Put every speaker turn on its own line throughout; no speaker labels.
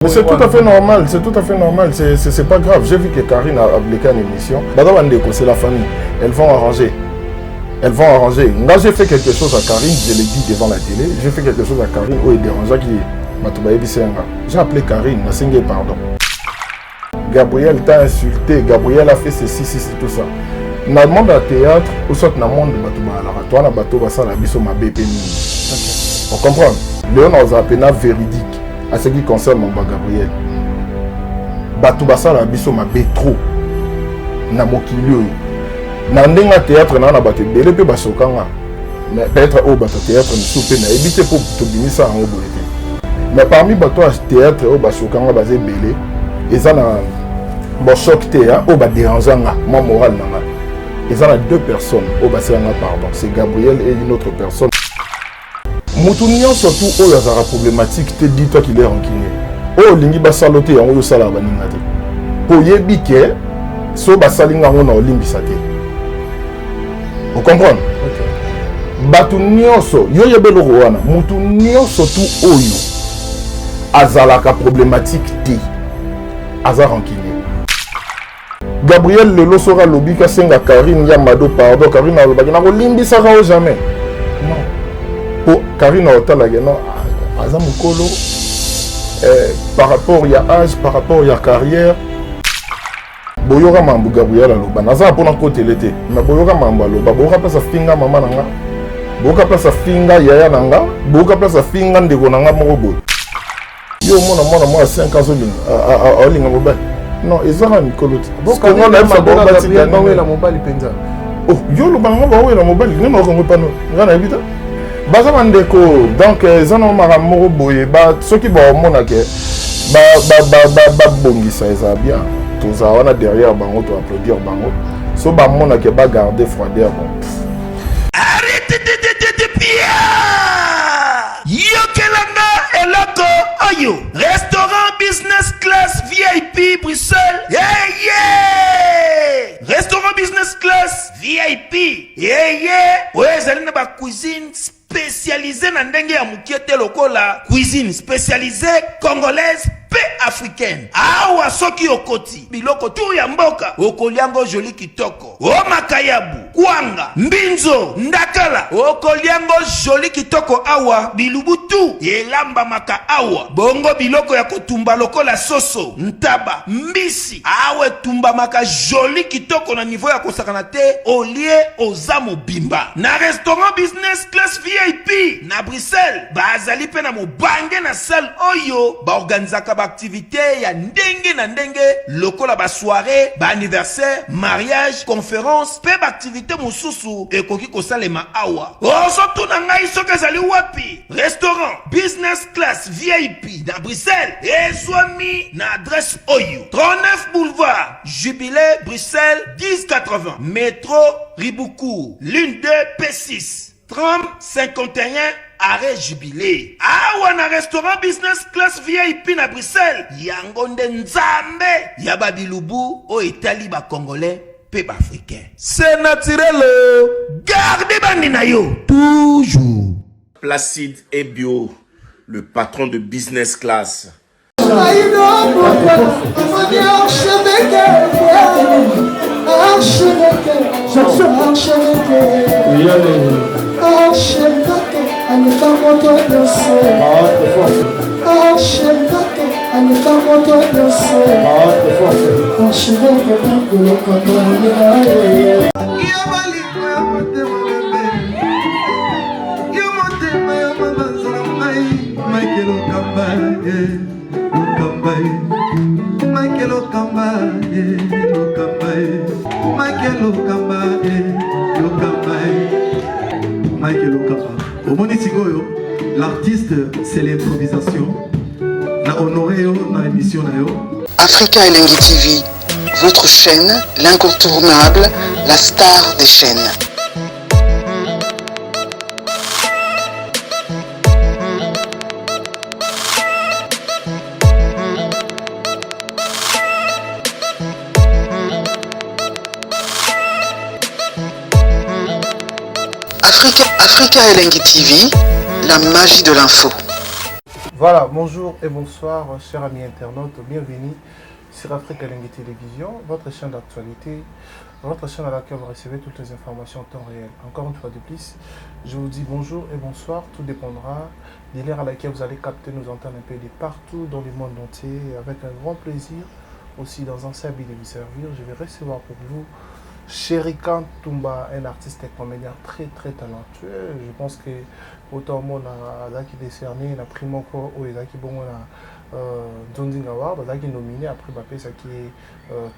Mais c'est tout à fait normal, c'est tout à fait normal, c'est pas grave. J'ai vu que Karine a appliqué une émission. C'est la famille, elles vont arranger. Elles vont arranger. Là, j'ai fait quelque chose à Karine, je l'ai dit devant la télé. J'ai fait quelque chose à Karine où il dérangeait qui j'ai appelé Karine, n'a singé pardon. Gabriel t'a insulté, Gabriel a fait ceci, tout ça. Dans le monde à théâtre, ou soit dans le monde de toi, on comprend. Léon a appelé véridique. À ce qui concerne mon Gabriel, Batubasa la biso ma trop na mokilio na ndenga théâtre na na baté belé pe basokanga mais peut-être au bateau théâtre ni soupé na éviter pour te binisa en obolité mais parmi bateau théâtre au basokanga basé belé et ça na bon choc théâtre au ba dérangeanga moi moral nanga et ça na deux personnes au basanga pardon c'est Gabriel et une autre personne. Moutounian surtout oh yazara problématique te dis toi qu'il est rancunier oh lingi basalote yango yo sala baninga te po yebike so basalinga ngo na olimbisa te vous comprenez batu nyonso yo yebelo wana mutu nyonso tu oyo azalaka problématique te azara rancunier. Gabriel lelo sera lobika senga Karine Yamado pardon Karine alobaki na olimbisa ka jamais non. Karine Otalageno, Azamukolo, par rapport à âge, par rapport à carrière, Boyoga Mambu Gabriel Aloba, Naza pour côté l'été, mais Boyoga Mambu Aloba, Boka place à Finga Mama Nanga, Boka place à Finga Yaya Nanga, Boka place à Finga Ndegonanga Morobo. Yo, moi, 5 ans, à Olinga Mobile. Non, ils ont un Mikolo. Parce qu'on a même la mobile Penza. Oh, yo, le bango, la mobile, il n'y a pas de panneau. Baza mandeko donc zano maramoro boye ba soki ba mona ke ba bongisa eza bien tous wana derrière bango to applaudir bango so ba mona ke ba garder froideur bon
arrête de pia yokelanga eloko oyo restaurant business class VIP Bruxelles yeah restaurant business class VIP yeah ouais zalina ba cuisine spécialisée dans ndenge ya mukiete lokola cuisine spécialisée congolaise pe africaine awa soki okoti biloko tu ya mboka okoliango joli kitoko o makayabu kwanga mbinzo ndakala okoliango joli kitoko awa bilubutu elamba maka awa bongo biloko ya kotumba lokola soso ntaba mbisi awe tumba maka joli kitoko na niveau ya kosakana te olie ozamo bimba na restaurant business class VIP na Bruxelles bazali pe na mobange na salle oyo ba organizaka ba activité ya ndenge na ndenge lokola ba soirée ba anniversaire mariage conférence pe ba activité mosusu ekoki kosalema awa ozo tuna ngai soki ezali wapi restaurant business class VIP na Bruxelles ezwami na adresse oyo 39 boulevard Jubilé Bruxelles 1080 métro Riboucourt l'une 2 P6 30 51 arrêt Jubilé. Awa na restaurant business class VIP na Bruxelles. Yangonde nzambe. Yaba bilubu o Italie ba congolais pe ba africain. C'est naturel. Gardez bandi na yo toujours.
Placide et Bio, le patron de business class.
L'artiste, c'est l'improvisation. Na honoré dans l'émission.
Africa Elengi TV, votre chaîne, l'incontournable, la star des chaînes. Africa Elengi TV, la magie de l'info.
Voilà, bonjour et bonsoir, chers amis internautes. Bienvenue sur Africa Lengue Télévision, votre chaîne d'actualité, votre chaîne à laquelle vous recevez toutes les informations en temps réel. Encore une fois de plus, je vous dis bonjour et bonsoir. Tout dépendra de l'heure à laquelle vous allez capter, nous entendre un peu de partout dans le monde entier. Avec un grand plaisir, aussi dans un service de vous servir, je vais recevoir pour vous Chérikan Toumba, un artiste et comédien très très talentueux. Je pense que autant au monde a décerné la prime encore ou qui bon Donding Award, qui est nominé après Bappé, ça qui est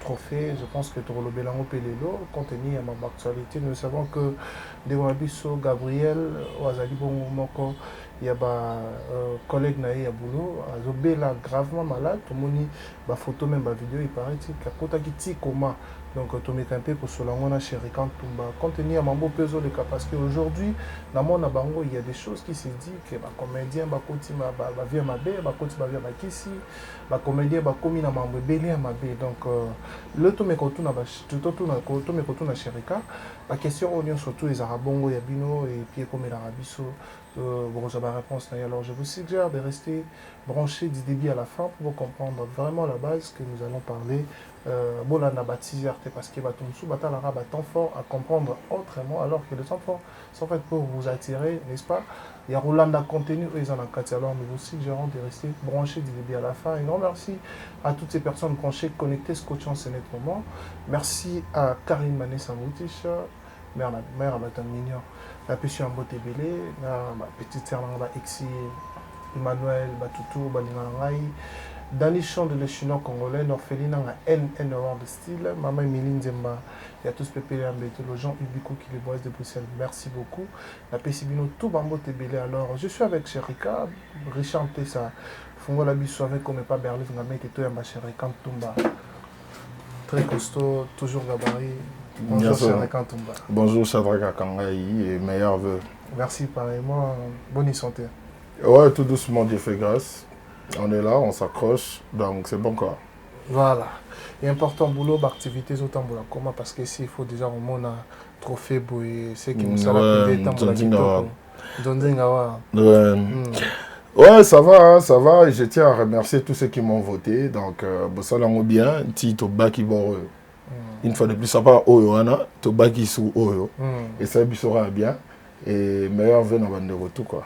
trophée. Je pense que Torolo Belango Pelelo, compte tenu de ma actualité, nous savons que devant Abisso Gabriel, Ouazali Bon Moko, il y a un collègue Naï Aboulou, Azobela gravement malade, tout le monde a photo même vidéo, il paraît qu'il y a un coma. Donc, tout le monde pour cela, on a Chérikan Toumba. Compte tenu de Mambo Peso le cas, parce qu'aujourd'hui, dans mon Abango, il y a des choses qui se disent que les comédiens, les vieux Mabé, les vieux Makissi, les comédiens, les commis, les Mambo Bélé, Mabé. Donc, le tout me retourne à Chérikan. La question, on est surtout les Arabongo, Yabino, et puis comme l'Arabiso. Bon, j'ai ma réponse. Alors, je vous suggère de rester branché du début à la fin pour comprendre vraiment la base que nous allons parler. Bon, là, on a baptisé parce que Batumsu, Batalara, temps fort à comprendre autrement, alors que les enfants sont faits pour vous attirer, n'est-ce pas? Il y a Rolanda contenu, eux, ils en ont quatre. Alors, nous vous suggérons de rester branché du début à la fin. Et grand merci à toutes ces personnes branchées, connectées, scotchant ce net moment. Merci à Karim Mané Samoutish, mère à Batan Mignon. La péché en beauté belé, la petite sœur Exi, Emmanuel, Batutu, Balingalangai, Dani Chant de l'Echino congolais, Norphéline, N Award de style, Maman Emiline Zemba, il y a tous Pépé Ambete, le Jean Ubico qui les boise de Bruxelles, merci beaucoup. La Pessibino, tout Bambo Tébélé. Alors, je suis avec Chérika, Richard Tessa, Fongo Labisso avec comme pas Berlin, Ngamet et tout Yamba Chérikan Toumba. Très costaud, toujours gabarit. Bonjour Chérikan Toumba.
Bonjour Shadraka Kangaï et meilleurs vœux.
Merci pareillement, bonne santé.
Ouais, tout doucement, Dieu fait grâce. On est là, on s'accroche, donc c'est bon quoi.
Voilà. Et important boulot, d'activité autant pour la coma parce que s'il faut déjà au monde un trophée pour ceux qui nous savent plus temps pour la
ouais, ça va. Et je tiens à remercier tous ceux qui m'ont voté. Donc, Bossalango bien, Tito Baki Boro. Une fois de plus, ça va Oyoana, Tobaki sous Oyo. Et ça, sera bien. Et meilleur vœu dans de retour quoi.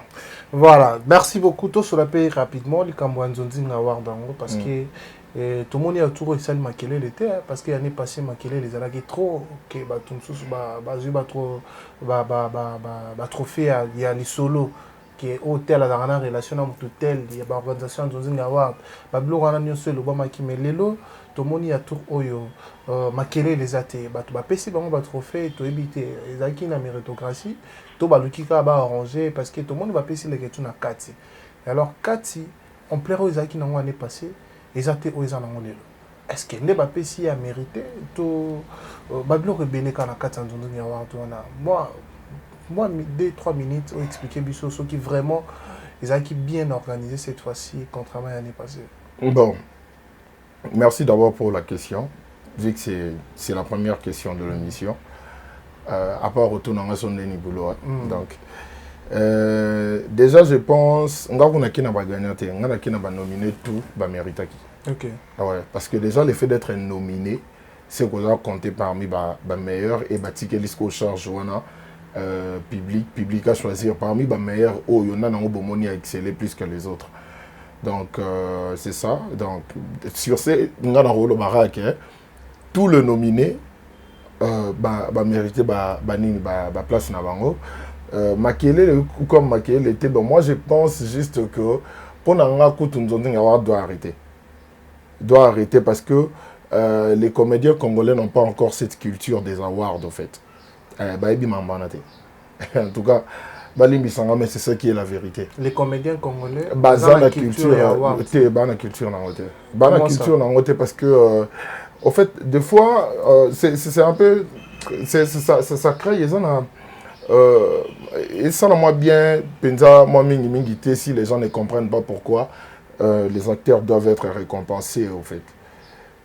Voilà, merci beaucoup. Tout sur la paye rapidement, les Cambouans Zonzing Award parce que tout le monde est autour de celle Makele l'été, parce que l'année passée, Makele les a trop, que trophée, il y a les solos qui est hôtel à la relation avec l'hôtel, il y a l'organisation Zonzing Award, Bablo Rana Nyonso, le Bamaki Melelo, tout le monde est autour Oyo, Makele les athées, Pesi Bango trophée, tout éviter, les acquis la méritocratie. Tout le monde va arranger parce que tout le monde va payer les questions à Kati. Et alors, Kati, on plaira aux acquis dans l'année passée, ils ont été aux ans dans est-ce que les papiers a mérité tout Babylon rebelle quand on a Kati en moi 2-3 minutes ont expliqué Bissot ceux qui vraiment ils ont bien organisé cette fois-ci contrairement à l'année passée.
Bon, merci d'abord pour la question, vu que c'est la première question de l'émission. À part retourner dans son boulot. Donc, déjà, je pense qu'on a nominé tout, mérite.
Ok.
Ouais, parce que déjà, le fait d'être nominé, c'est qu'on a compté parmi les meilleurs et ticket jusqu'au charge public à choisir parmi les meilleurs où il y en a excellé plus que les autres. Donc, c'est ça. Donc, sur ces, on a un rôle baraque, tout le nominé. Mériter place na bango Makele ou comme Makele était bon. Moi je pense juste que pour nanga Kutunzonding Award doit arrêter parce que les comédiens congolais n'ont pas encore cette culture des awards en fait. En tout cas mais c'est ça qui est la vérité.
Les comédiens congolais
ont la culture parce que au fait, des fois, c'est un peu... Ça crée, et ça, moi bien, si les gens ne comprennent pas pourquoi les acteurs doivent être récompensés, au fait.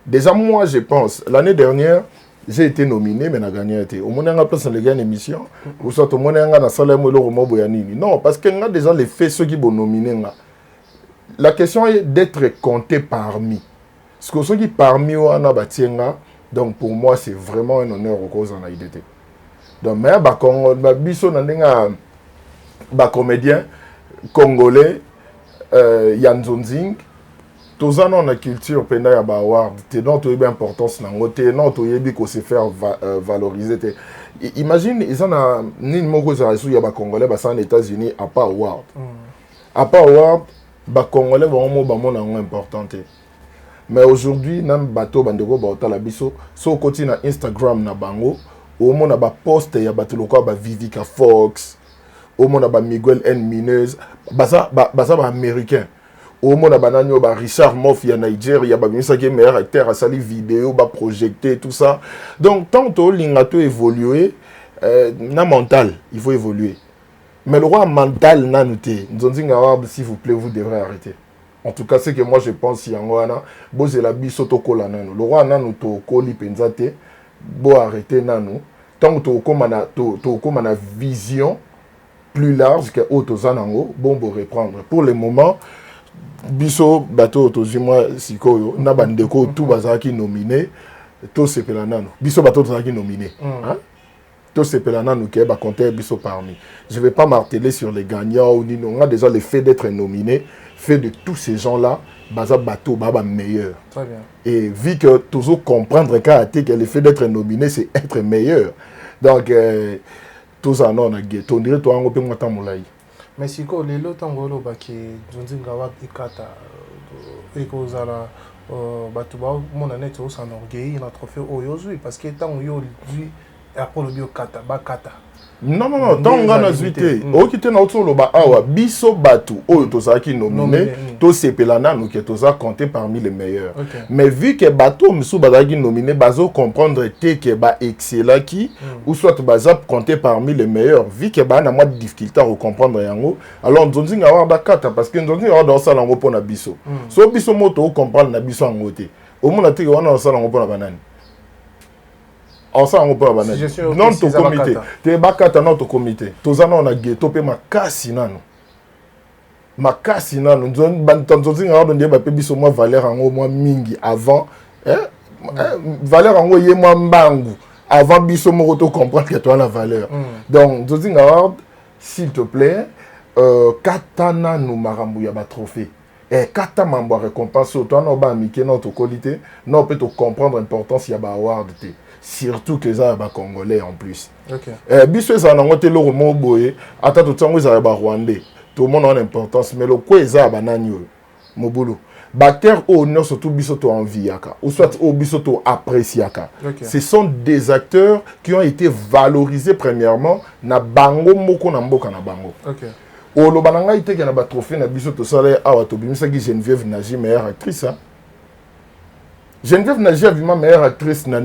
Déjà, moi, je pense, l'année dernière, j'ai été nominé, mais j'ai gagné. Au moins, on a place dans les émissions, ou soit au moins, on a dans salaire, non, parce que déjà les faits, ceux qui vont nominer, la question est d'être compté parmi. Ce que ceux qui parmi wana batienga, donc pour moi c'est vraiment un honneur au cause en IDT. Donc mais biso nandenga ba comédien congolais Yan Zonzing, tous en ont la culture penda ya ba award, t'es non tu importance nango, t'es non tu yebi ko se faire valoriser. Imagine ils en a ni moko za ya ba congolais ba en États-Unis à pas award. À pas award ba congolais ba mo ba mon nango important. Mais aujourd'hui nam bateau bandeko ba otala biso so koti na Instagram na bango au monde ba post ya bato lokwa ba Vivica Fox, au monde ba Miguel N Mineuse, baza ba américain. Au monde ba nanyo ba Richard Moff ya Nigeria, ba misa qui est meilleur acteur à sali vidéo, ba projecter tout ça. Donc tant que l'ingato évoluer na mental, il faut évoluer. Mais le roi mental n'a noté. Nous dit s'il vous plaît, vous devrez arrêter. En tout cas, c'est que moi je pense qu'il y a un boze la bisoto kola nano. Le roi nano to koli penzate, bo arrêter nano. Tant que tu as une vision plus large que Otozanango, bon, pour reprendre. Pour le moment, biso bateau Otozima Sikoyo, na bandeko tout bazaki nominé, tout c'est pelanano. Biso bateau Otozaki nominé. Tout c'est pelanano qui est compter biso parmi. Je ne vais pas marteler sur les gagnants ou on a déjà le fait d'être nominé, fait de tous ces gens-là, baza bateau baba meilleur.
Très bien.
Et vu que toujours comprendre que le fait d'être nominé c'est être meilleur. Donc tout ça non na ghetto, on dirait toi on peut monter moulay.
Mais si ko les lots tangolo ba ki Zonzinga wa ikata et ko zala bato ba mon net au s'enorgueillir na trophée oyozui parce que tant yo lui après le bio kata ba kata.
Non, tant on a zuité. Au qui na autour le ba awa biso batu o to ça qui nominé to sepelana nous que to ça compté parmi les meilleurs. Mais vu que bateau msou badagi nominé bazo comprendre te que ba excellent qui ou soit baza compté parmi les meilleurs vu que ba na moi de difficulté à comprendre yango alors Zonzinga avoir ba kata parce que Zonzinga avoir dans ça lango pona biso. So biso moto comprendre na biso ngote. Au monde te wana ça lango pona banane. En ça, on peut avoir non ton comité. Tu es bakata non ton comité. Tous en on a ghetto pe makasi nano. Makasi nano. Nous on a donné biso moi valeur en moi mingi avant. Valeur en moi moi mbangu. Avant biso mo to comprendre que toi la valeur. Donc nous on s'il te plaît katana nous marambu ya ba trophée. Et kata mambo récompense toi non ba mike non to qualité. Non peut te comprendre l'importance ya ba award te. Surtout que ça va congolais en plus. Biso ça na ngote lo mo boye ata to tsango za ba rwandais. Tout le monde a importance mais le quoi ça ba nanyo mobulu. Bactère au non surtout biso to enviaka ou soit au biso to appréciaka. Ce sont des acteurs qui ont été valorisés premièrement na bango moko na mboka na bango. O lo bananga ite ke na ba trophée na biso to sala awa to bimisa ki Geneviève Naji meilleure actrice hein. Geneviève Naji abima meilleure actrice na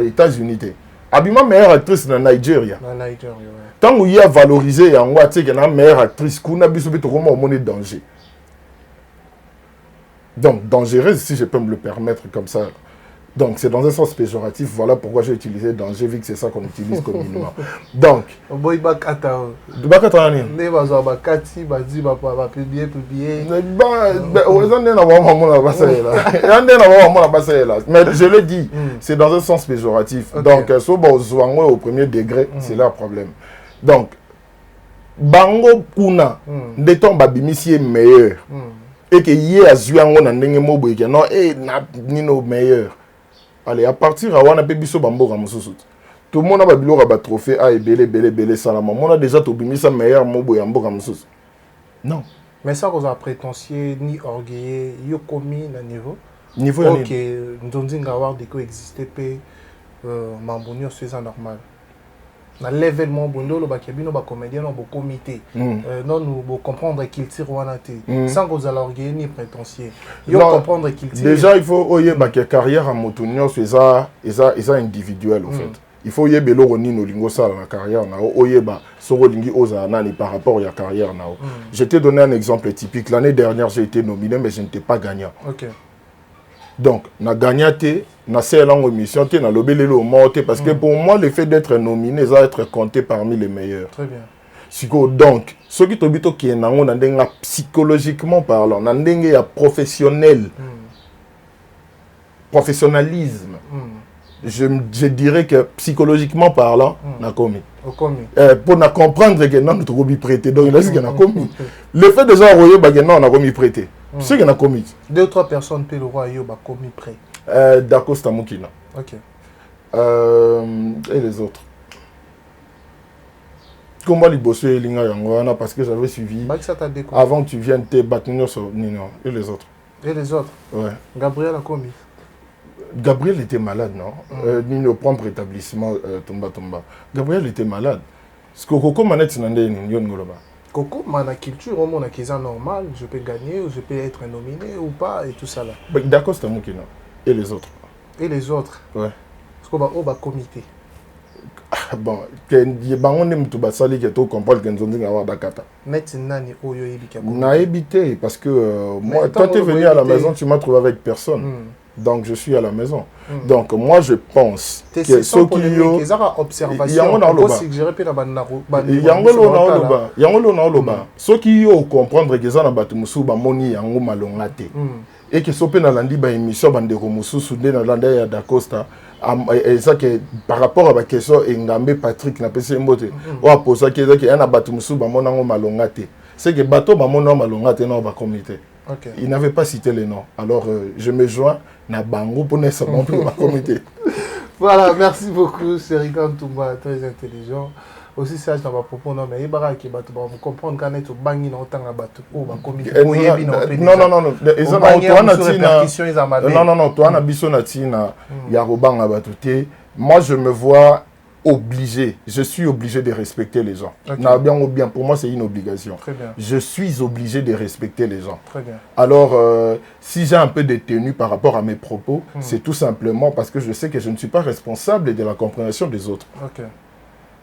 États-Unis. Abima meilleure actrice na Nigeria. Tant où il y a valorisé yango ateke na meilleure actrice kuna biso beto comment on monnaie danger. Donc dangereuse si je peux me le permettre comme ça. Donc c'est dans un sens péjoratif, voilà pourquoi j'ai utilisé danger vu que c'est ça qu'on utilise communément. Donc
boy bakata.
Bakata ni.
Ne bazo bakati bazi ba publier.
Mais je le dis, c'est dans un sens péjoratif. Donc so bozo au premier degré, c'est leur problème. Donc bango kuna ndeton babimisi meilleur. Et que yé azuango na ndenge mobo ke non na nino meilleur. Allez, à partir à wana pe biso bambo ramosusu. Tout le monde a biloko ba trophée a belé salama. On a déjà to bimisa meilleur mobo ya mboka ramosusu. Non.
Mais ça vous a prétentieux ni orgueilleux, yo commis na niveau.
Niveau
OK, Nzonzinga avoir de coexister pe mambonio c'est normal. Na level mon bondo lo bakebino ba comédien no bo comité non nous bo comprendre qu'il tire wana te sans que vous orgueilleux ni prétentieux yo comprendre qu'il tire
déjà il faut oyer ba carrière à motonio c'est ça individuel en fait il faut yebe lo roni no lingo ça la carrière na oyer ba soro lingi oza nani par rapport à la carrière na je t'ai donné un exemple typique l'année dernière j'ai été nominé mais je n'étais pas gagnant. OK. Donc, na gagné, na c'est longue émission, na lobelelo monté parce que pour moi le fait d'être nominé, ça être compté parmi les meilleurs.
Très bien.
Donc, ceux qui t'habitent qui est psychologiquement parlant, il professionnel, professionnalisme. Je dirais que psychologiquement parlant, on a commis. Pour nous comprendre que non, nous avons prêté. Donc, il a commis. Le fait de ça, non, on a commis prêté. C'est qu'on a commis.
2 ou 3 personnes peuvent le roi a commis prêt.
D'Acosta Moukina.
Ok.
Et les autres. Comment les bosser parce que j'avais suivi. Avant que tu viennes te battre, et les autres.
Et les autres.
Ouais.
Gabriel a commis.
Gabriel était malade, non? Nino propre établissement Tomba. Gabriel était malade. Ce que Coco Manette Nandé Ngoloba.
Coco, ma culture, au monde qui est normal, je peux gagner ou je peux être nominé ou pas et tout ça là.
D'accord, c'est Moukina. Et les autres.
Et les autres.
Ouais.
Parce qu'on va comité.
Bon, on aime tout basali que tu comprends que nous avons avoir Dakata.
Maintenant, on
a évité parce que moi, toi tu es venu à la maison, tu m'as trouvé avec personne. Donc je suis à la maison. Donc moi je pense que ceux qui ont
observation,
ceux qui ont comprendre que ça na batu musu ba moni yango malongate et que sope na landi ba émission bande ko musu soudé na landa ya d'Acosta et ça que par rapport à la question Engambe Patrick na pese mbote o a posé que ça que na batu musu ba monango malongate c'est que bateau ba monango malongate na ba comité.
Okay.
Il n'avait pas cité les noms. Alors, je me joins à Bango pour nécessairement pour ma comité.
Voilà, merci beaucoup, Serikan Toumba, très intelligent. Aussi, sage dans ma propos, non, mais il va comprendre qu'on est au bangi dans autant de bateau. Oh, ma comité.
Non. Toi, on a bissonatina, il y a Robang à Batouté. Moi, je me vois obligé, je suis obligé de respecter les gens. Okay. Bien, pour moi, c'est une obligation.
Très bien.
Je suis obligé de respecter les gens.
Très bien.
Alors, si j'ai un peu de tenue par rapport à mes propos, c'est tout simplement parce que je sais que je ne suis pas responsable de la compréhension des autres.
Okay.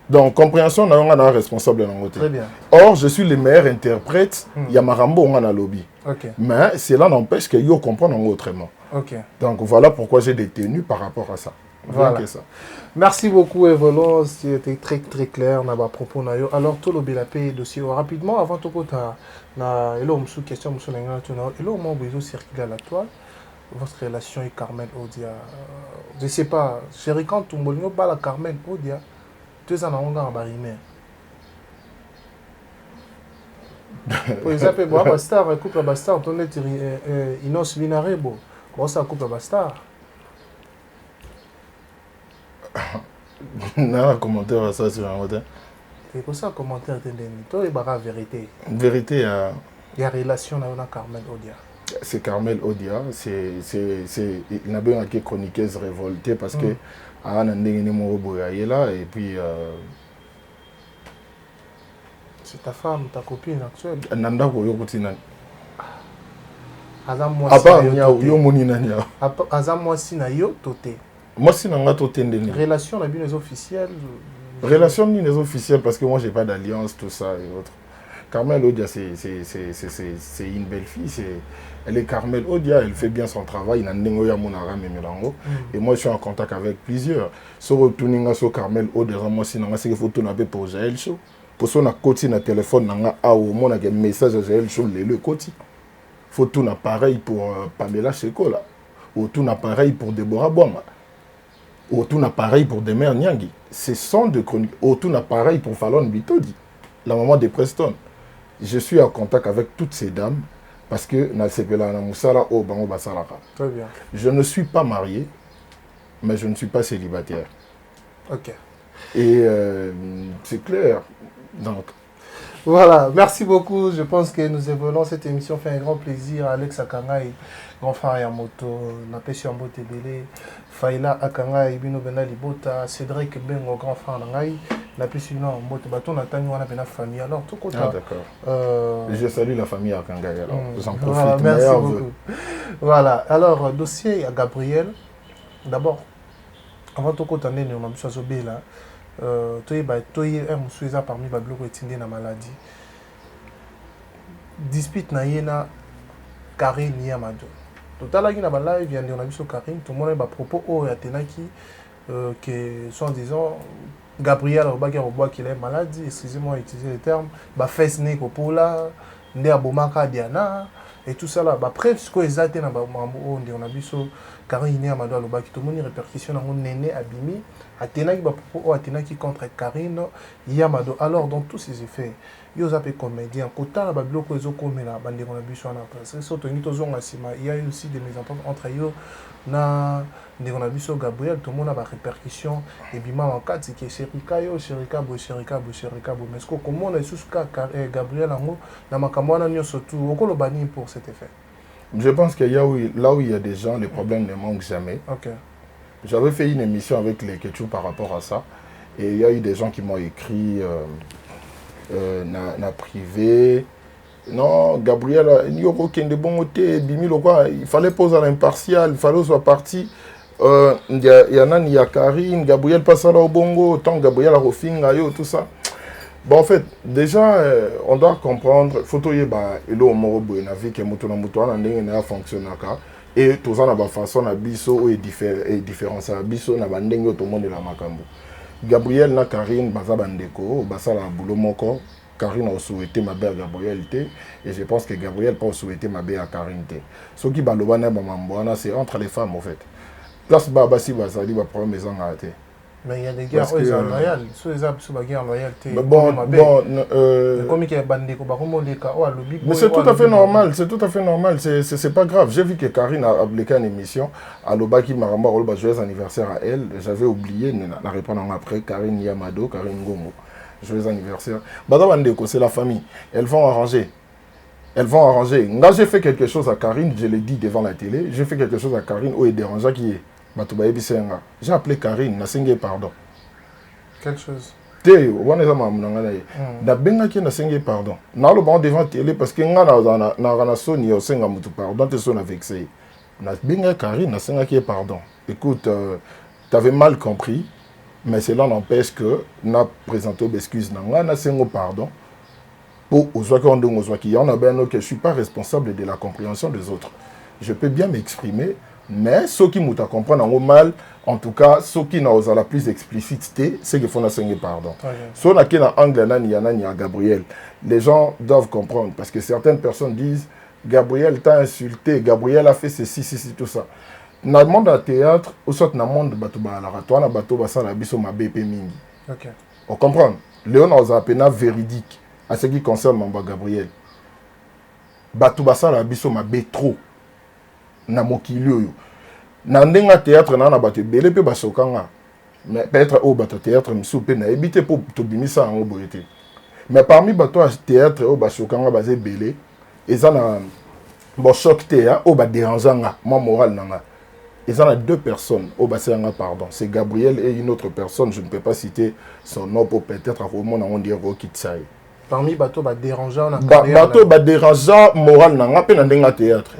Donc, compréhension, on a responsable dans l'autre.
Très bien.
Or, je suis le meilleur interprète, il y a Marambo, on a un lobby.
Okay.
Mais cela n'empêche que yo comprendre autrement.
Okay.
Donc, voilà pourquoi j'ai des tenues par rapport à ça.
Voilà. Ça. Merci beaucoup, Evolon. C'était très très clair dans propos. Alors, tout le bilapé dossier rapidement avant tout na elo msou question msou na tuna elo mo bezo circuler à la toile votre relation avec Carmen Odia. Je sais pas, chéri quand tu m'olino bala Carmen Odia, 2 ans on a barimé. Pour exemple, moi Bastar couple Bastar on est Inos Vinarebo. Moi ça couple Bastar.
Non, commentaire à ça sur un modèle.
C'est pour ça commentaire toi il la vérité.
Vérité
il y a relation avec Carmen Odia.
C'est Carmel Odia, il n'a pas été chroniqueuse révoltée parce que a là et puis
c'est ta femme, ta copine actuelle.
Nanda ko yokutina.
Azam moi si na yo toté.
Moi si na toté ndeni.
Relation la bien officielle.
Relation ni les officielles parce que moi j'ai pas d'alliance tout ça et autres. Carmel Odia c'est une belle fille, elle est Carmel Odia, elle fait bien son travail, et moi je suis en contact avec plusieurs. Sur retourner sur Carmel Odia, moi si c'est faut tout n'aper pour Jaël Show. Pour son côté na téléphone nanga a au monde un message à Jaël Show le côté. Faut tout appareil pour Pamela Chekola, ou tout appareil pour Deborah Boama. Ou tout appareil pour Demer Nyangui. Ce sont de chroniques. Ou tout appareil pour Fallon Bitodi, la maman de Preston. Je suis en contact avec toutes ces dames parce que
très bien.
Je ne suis pas marié, mais je ne suis pas célibataire.
Ok.
Et c'est clair. Donc.
Voilà, merci beaucoup. Je pense que nous évoluons cette émission. Fait un grand plaisir à Alex Akangai, grand frère Yamoto, Napesi Ambote Bele, Faila Akangai, Bino Bena Libota, Cédric Bengo, grand frère Nangai, Napesi Ambote Baton, Nathan Wana Bena famille. Alors, tout côté.
Ah, d'accord. Je salue la famille Akangai. Alors, j'en profite.
Voilà, merci beaucoup. Voilà, alors, dossier à Gabriel. D'abord, avant tout côté, on a mis sur là. Toi parmi les blocs qui na maladie. Dispute na yena Karine Yamado. Total la na live vient on a vu sur Karine tout le monde a propos au yatenaki que sont disant Gabriel Robaki qu'il est malade, excusez-moi d'utiliser le terme, bah face né popola, ndé abomaka Diana et tout ça là, bah bref ce que exacte na ba mambo on a biso Karine Amado Robaki tout moni répercussion na néné abimi, atenaki ba popo atenaki contre Karine Yamado. Alors dans tous ces effets, yo zape comédien, kota la ba biloko ezo komela bande on a biso na place. So tongi tozonga sima, il y a eu aussi des mésententes entre yo na ndeko na biso Gabriel, tout le monde a ba répercussion et bima en cas c'est que Sherika yo Sherika bo mais ce que comment on est sous Gabriel amour na makambo na nyo surtout okolo bani pour cet effet.
Je pense qu'il y a là où il y a des gens, les problèmes ne manquent jamais.
OK.
J'avais fait une émission avec les Ketchou par rapport à ça et il y a eu des gens qui m'ont écrit na privé. Non, Gabriel, il fallait poser à l'impartial, il fallait soit parti. Il y a Karine, Gabriel passe à Bongo, tant Gabriel a Rofinga, tout ça. Bon, en fait, déjà, on doit comprendre, photo yeba, elo morobo na vie que moto na moto na ndenge na fonctionner et tout ça na ba façon na biso et différence na biso na bandenge to monde la makambo. Gabriel na Karine baza bandeko, basala boulot moko. Karine a souhaité ma belle Gabriel et je pense que Gabriel pas souhaité ma belle à Karine. Ce qui balobana mamboana c'est entre les femmes en fait. Place baba si basali ba problème maison raté.
Mais il y a des guerres loyales, sous les abs sous la guerre loyauté.
Mais c'est tout à fait normal, c'est tout à fait normal, c'est pas grave. J'ai vu que Karine a appliqué une émission à l'Obaki Maramba, joyeux anniversaire à elle. J'avais oublié, la répondre après Karine Yamado, Karine Gomo. Joyeux anniversaire. C'est la famille. Elles vont arranger. Là, j'ai fait quelque chose à Karine, je l'ai dit devant la télé. J'ai fait quelque chose à Karine où il dérangeait qui est. J'ai appelé Karine, n'a singé pardon.
Quelle chose?
Na benga qui n'a singé pardon. Na le bon devant télé parce que na soni au singa mutu pardon te son avec ça. Na benga Karine n'a singé pardon. Écoute, t'avais mal compris. Mais cela n'empêche que n'a présenté l'excuse n'a singo pardon pour aux on a bien que je suis pas responsable de la compréhension des autres. Je peux bien m'exprimer, mais ceux qui m'ont à comprendre en mal, en tout cas ceux qui n'ont la plus explicité, c'est qu'il faut na singo pardon. Soit na kena angle nani ya Gabriel, les gens doivent comprendre parce que certaines personnes disent Gabriel t'a insulté, Gabriel a fait ceci tout ça. Dans le monde du théâtre, ou soit dans le monde du bateau, na bateau basala biso mabe pe mingi.
OK.
On comprend. Léon a appena véridique à ce qui concerne Mamba Gabriel. Bateau basala biso mabe trop. Na mokili oyo. Na ndenga théâtre na bateau belé pe basokanga. Mais peut-être au bateau théâtre misu pe na ebité pour to bimisa en boyete. Mais parmi bateau théâtre au basokanga basé belé, eza na bon choc théâtre au ba dérangeanga, moi moral nanga. Ils en ont deux personnes au bassin, pardon. C'est Gabriel et une autre personne, je ne peux pas citer son nom pour peut-être on dit Rokitsai.
Parmi bateau dérangeant
bateau dérangeant moral n'a pas dans théâtre.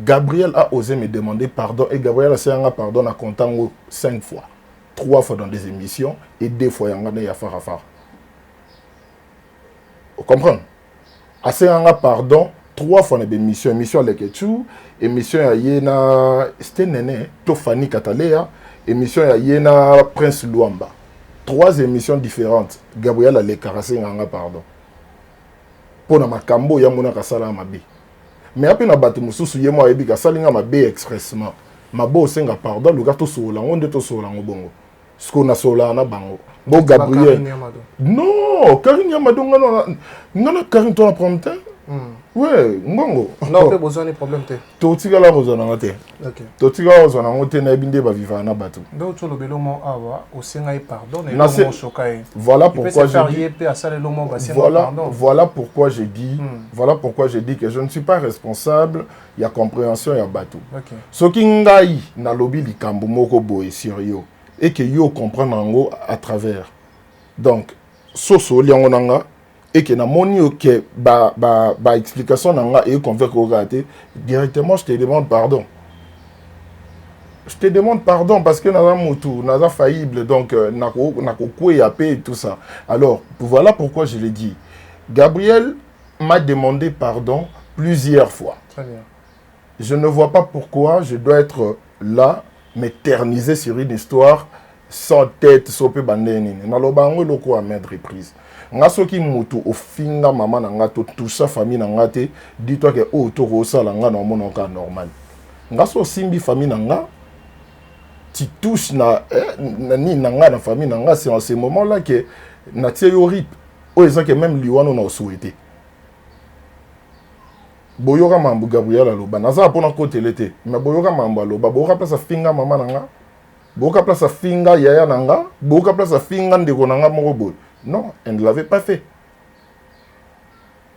Gabriel a osé me demander pardon et Gabriel a fait pardon à comptant 5 fois. 3 fois dans des émissions et 2 fois il y a Farafar. Vous comprenez? A fait pardon 3 fois dans des émissions avec Ketchou. Émission ya yena c'était Néné Tofani Katalea, émission ya yena Prince Luamba. 3 émissions différentes. Gabriel a les carassé nganga pardon. Pour na makambo ya mona kasala mabe. Mais après na batu mususu yemo ayebi kasala nga mabe expressement. Mabo senga pardon le gars to sola onde to sola ngobongo. Sko na sola na bango. Bo Gabriel. Non, Karine Yamado ngana Karine to na prompte. Ouais, ngongo.
Non, pas besoin de problème te.
Totika la rozona ngate.
OK.
Totika rozona ngote na binde ba vivre na bateau.
Donc tu le belomo awa au senga pardon et non chokai.
Voilà pourquoi j'ai dit voilà pourquoi j'ai dit que je ne suis pas responsable, il y a compréhension ya bateau.
OK.
Ce qui ngai na lobby likambo moko boy sérieux et que yo comprendre ngo à travers. Donc soso liango nanga et que na moni que ba explication nanga et convaincre au raté directement je te demande pardon. Je te demande pardon parce que naza mutu naza faillible donc nako koué et tout ça. Alors voilà pourquoi je l'ai dit. Gabriel m'a demandé pardon plusieurs fois.
Très bien.
Je ne vois pas pourquoi je dois être là m'éterniser sur une histoire sans tête sope bandeni na lobango loko à maintes reprises nga soki mutu ofinga mama na nga to tout sa famille na nga te dis-toi que o to ko sala nga na mona ka normal nga so simbi famille na nga tu touches na ni na nga na famille na nga c'est en ce moment là que na tie yo rip o eza que même liwano na souhaité boyoka mambu Gabriel aloba naza pona côté l'été mais boyoka mambu aloba boyoka place finga mama na nga boyoka place finga yaya na nga boyoka place finga ndeko na nga moko boy non elle ne l'avait pas fait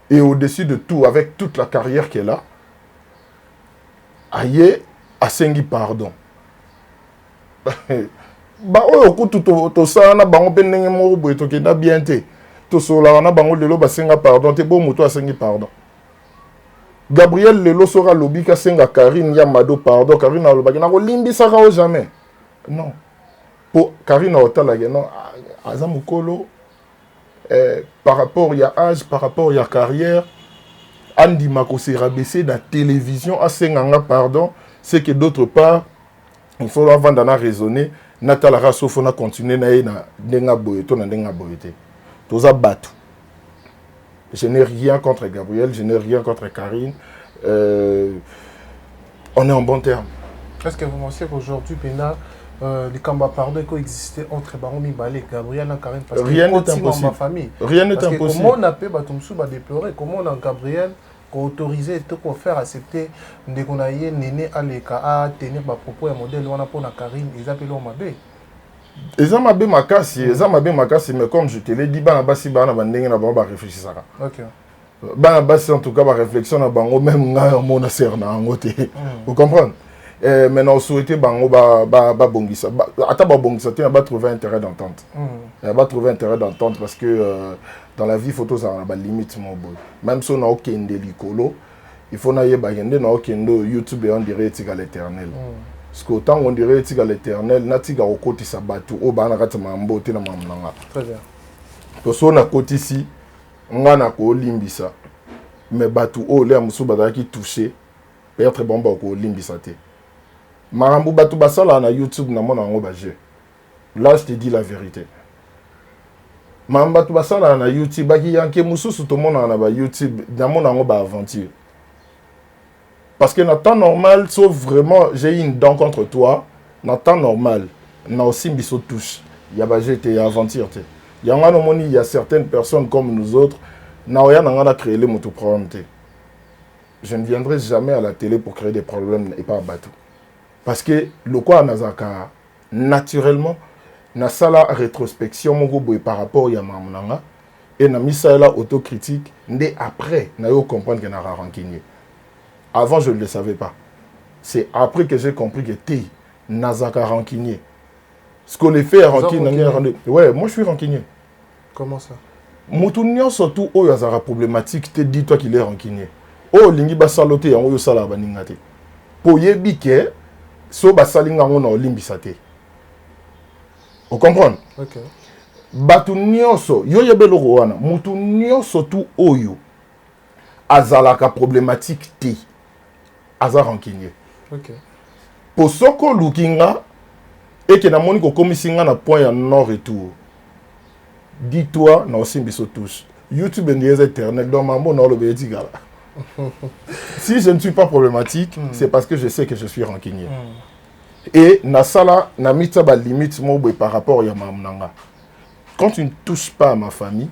et au-dessus de tout avec toute la carrière qu'elle a aye asengi pardon ba oyo kutu to sala na bango pe ndenge moko boy to kenda bien te to sola na bango lelo basenga pardon te bo moto asengi pardon Gabriel lelo sera lobika senga Karine Yamado pardon Karine alobaki na ko limbisa ka jamais non pour Karine otalage non azamukolo par rapport il y a âge par rapport il y a carrière Andy Mako s'est rabaissé dans la télévision à senga pardon c'est que d'autre part il faut avant d'en raisonner Natala Rassofo na continuer na denga boyeto na denga boyete toza batu. Je n'ai rien contre Gabriel, je n'ai rien contre Karine. On est en bon terme.
Est-ce que vous pensez qu'aujourd'hui, les combats pardon coexistaient entre Baron Mibale et Gabriel et Karine parce
rien n'est impossible. Rien n'est impossible.
Comment on a pu déplorer, comment on a Gabriel autorisé tout pour faire accepter dès qu'on a eu Néné Aleka à tenir ma propos et modèle on a pour la Karine, ils appellent Omabé.
Eza mabe makasi mais comme je te l'ai dit bana basi bana bandenge na bango ba réfléchir ça.
OK.
Bana basi en tout cas ba réflexion na bango même nga mona ser na ngote. Vous comprenez? Maintenant on souhaitait bango ba bongisa. Ata ba bongisa te ba trouver intérêt d'entente. Ba trouver intérêt d'entente parce que dans la vie photo ça na ba limite mon boy. Même si on a aucun délicolo, il faut na yeba yende na aucun YouTube et on dirait égal à l'éternel. Parce qu'autant on dirait que l'éternel n'a pas au côté sa bateau au bas na mambo te na mamnanga.
Très bien.
To so na côté ici on a ko limbisa mais bateau o le amusu badaki touché peut-être bomba ko limbisa te. Marambu bateau basala na YouTube na mona ngo baje. Là je te dis la vérité. Mamba bateau basala na YouTube baki yanke mususu to mona na ba YouTube na mona ngo ba aventure. Parce que dans le temps normal, sauf vraiment, j'ai une dent contre toi, dans le temps normal, on a aussi mis au touche. Il y a j'étais aventure. Il y a certaines personnes comme nous autres, on a créé les motoprobèmes. Je ne viendrai jamais à la télé pour créer des problèmes et pas à bateau. Parce que le quoi nazaka naturellement, na sala rétrospection mon par rapport à Mamunanga et na misala autocritique, dès après, na yo comprendre que na rancunier. Avant, je ne le savais pas. C'est après que j'ai compris que t'es Nazaka rancunier. Ce qu'on les fait rancunier. Ouais, moi je suis rancunier.
Comment ça?
Moutounion surtout, oh, il y a problématique, te dis-toi qu'il est rancunier. Oh, lingi ba salote, yango yo sala baningate. Po yebike, so ba salinga ngona olimbisate. Vous comprenez?
Ok.
Batu nyonso, yo yebelo wana, mutu nyonso tu oyo. Azalaka problématique te. Aza rancunier.
Ok.
Pour soko lukinga et que na moni ko komisinga na point ya nord et tout. Dis-toi na osimbiso tous. YouTube est éternel donc mambo na le bedigala. Si je ne suis pas problématique, c'est parce que je sais que je suis rancunier. Et na sala na mitsa ba limite mo par rapport ya mamnanga. Quand tu ne touches pas à ma famille,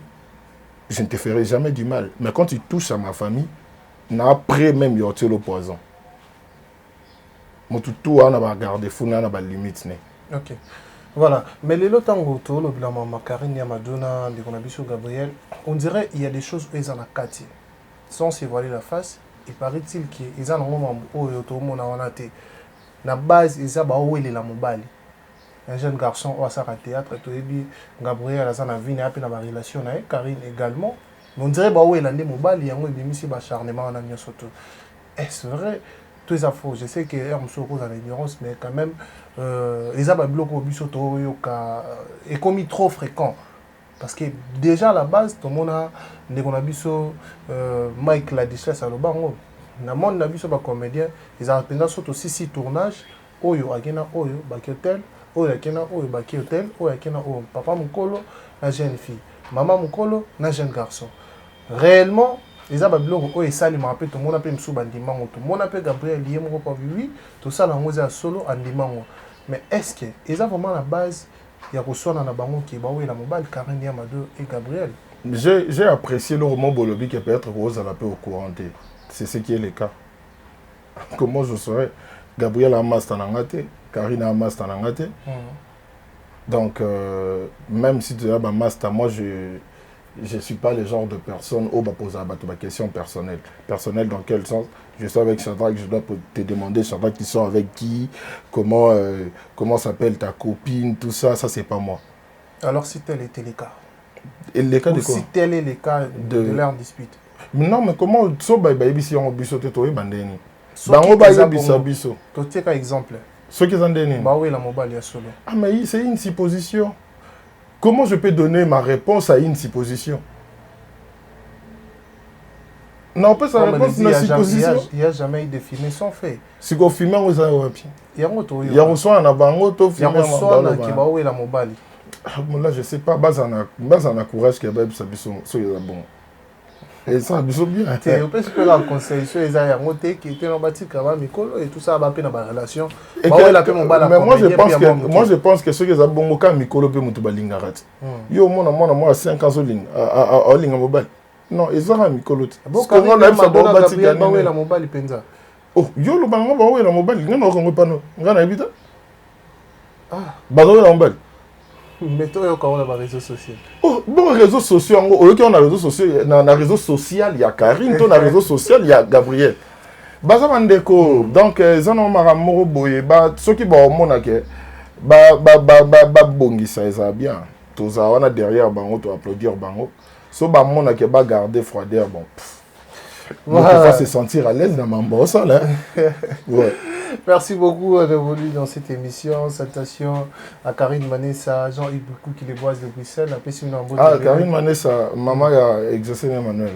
je ne te ferai jamais du mal. Mais quand tu touches à ma famille, après même yoté le poison. Tout on a gardé fou na ba limite né.
OK. Voilà, mais les lots tango le bilan Karine Yamadona de Konabiso Gabriel, on dirait il y a des choses où ils en a quatre. Sans se voiler la face, il paraît-il qu'ils en ont tout le monde a été. La base ils ont où il est la mobile. Un jeune garçon au Sara théâtre tout dit Gabriel a na vie n'a pas na relation avec Karine également. Mais on dirait où il est mobile, il y a un bimisi acharnement en amien surtout. Est-ce vrai? Tout ça faux. Je sais que on se repose dans l'ignorance, mais quand même, les abats bloqués au bus est commis trop fréquent. Parce que déjà à la base, tout le monde a des Mike la déchet à l'obango. Dans le monde, on a vu comédien, ils ont appelé surtout 6 tournages, Oyo, Agena, Oyo, Baketel, oyo akena oyo baki hôtel oyo akena oyo papa mokolo na jeune fille maman mokolo na jeune garçon réellement eza babiloko oyo esalimaka mpe tomona mpe mosusu bandimango tomona mpe Gabriel ye moko pa oui tosala yango eza ya solo andimango mais est-ce que eza vraiment la base ya koswana na bango ki bawela mobali Karine Yamado et Gabriel?
J'ai apprécié le roman Bolobi qui peut être rose à la paix au courant. C'est ce qui est le cas. Comment je saurais? Gabriel Amas Tanangate, Karine Amas Tanangate. Donc, même si tu as ma master, moi je ne suis pas le genre de personne où on va poser ma question personnelle. Personnelle dans quel sens? Je suis avec Shadrach, je dois te demander, Shadrach, tu sors avec qui? Comment s'appelle ta copine? Tout ça, ça c'est pas moi.
Alors si tel était le cas?
Et les cas
ou
de quoi?
Si tel est le cas de leur dispute?
Non, mais comment so ba ici on biso te toy bandeni? Bango ba yebisa biso.
To tiens exemple.
Ce qui est en dernier.
Bah oui, la mobile ya solo.
Ah mais c'est une supposition. Comment je peux donner ma réponse à une supposition? Non, on peut sa réponse à une supposition.
Il n'y a jamais eu de définition fait.
Si on filme, on a un pied.
Il y a un autre.
Il y a un soin à bango, to filme.
Il y a un soin qui va où est la mobile.
Là, je sais pas, base en courage qui a bien ça biso, so il est bon. Et ça biso bien.
On peut se faire un conseil sur les aïeux qui étaient dans bâti kaba mikolo et tout ça va peine dans relation.
Mais moi je pense que ceux qui ont bon ka mikolo pe mutu balingarat. Yo moi 5 ans soling a linga mobile. Non, ils ont mikolo.
Bon quand on a ça bon bâti ka ba la mobile penza.
Oh, yo lo bango ba la mobile, ngana ko ngopano. Ngana ebita? Ah, ba la mobile.
Mais toi, quand on a les réseaux sociaux.
Oh, bon, les réseaux sociaux, on a réseaux sociaux, dans les réseaux sociaux, il y a Karine, dans les réseaux sociaux, il y a Gabriel. Baza mandeko, donc, zano maramoro boye, ceux qui vont au monde, bongi ça, ça bien. Tous ça, on a derrière bango, tu applaudir bango. So ba monde qui va garder froideur, bon. Donc, il faut se sentir à l'aise dans ma bosse, là. Ouais.
Merci beaucoup d'être venu dans cette émission. Salutations à Karine Manessa, Jean-Yves Boukou qui les boise de Bruxelles.
Ah, Karine Manessa, maman a exercé Emmanuel.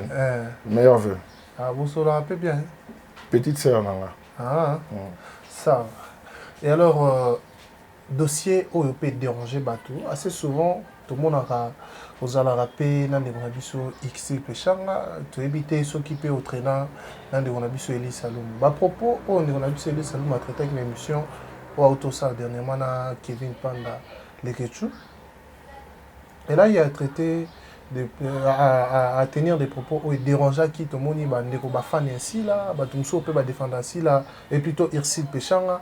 Meilleur vœu.
Ah, vous serez un peu bien.
Petite sœur, là.
Ah, ça. Et alors, dossier où il peut déranger bateau. Assez souvent, tout le monde a aux alarapés, dans des monabiso XL Pechanga, tu évites ceux qui peuvent entraîner dans des monabiso Elie Saloum. À propos, on est monabiso Elie Saloum a traité avec l'émission au Autosa dernièrement à Kevin Panda Lekechou. Et là, il a traité à tenir des propos où il dérangeait qui tout le monde va fan ainsi là, tout peut défendre ainsi là, et plutôt Irsil Pechanga,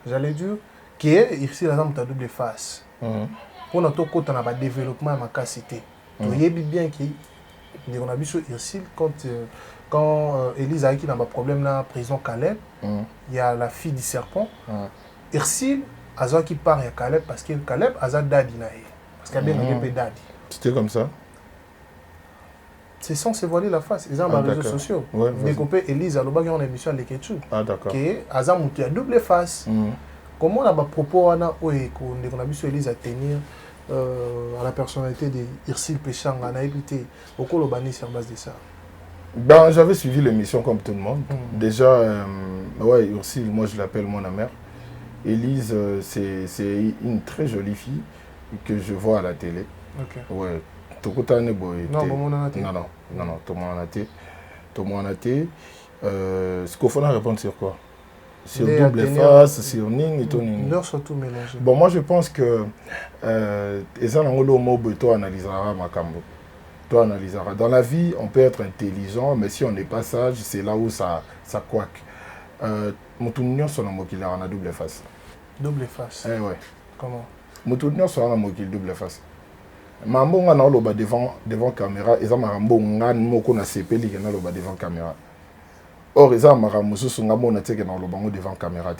j'allais dire, qui est Irsil à ta double face. On a tout côté dans le développement de ma capacité. Tu sais bien qu'on a vu sur Irsil quand Élise a eu un problème dans la prison Caleb, il y a la fille du serpent. Irsil a qui part à Caleb parce que Caleb a daddy parce qu'il y a bien un peu daddy.
C'était comme ça.
C'est sans se voiler la face. Ils ont les réseaux sociaux. Découpé Élise a une émission à l'Eketchou.
Ah d'accord.
Qui est à double face. Comment on a propos qu'on a vu sur Élise à tenir à la personnalité de Irsil Pechanga, on a évité beaucoup le banni sur base de ça.
Ben, j'avais suivi l'émission comme tout le monde. Déjà, ouais, Irsil, moi je l'appelle mon amère. Élise, c'est une très jolie fille que je vois à la télé.
Ok.
Ouais. Tokotane boy.
Non, bon, non,
tout le monde a été. Ce qu'il faut répondre sur quoi? Sur double face, sur Ning et tout.
Surtout mélangé.
Bon, moi je pense que toi analyseras ma cambo. Toi analyseras. Dans la vie, on peut être intelligent, mais si on n'est pas sage, c'est là où ça couaque. Moutounion son mot qu'il a en double face.
Double face.
Eh ouais.
Comment?
Moutounion son mot qu'il double face. Mambo nga na loba devant caméra, eza marambo nga moko na sepeli na loba devant caméra. Or, ils ont devant caméra.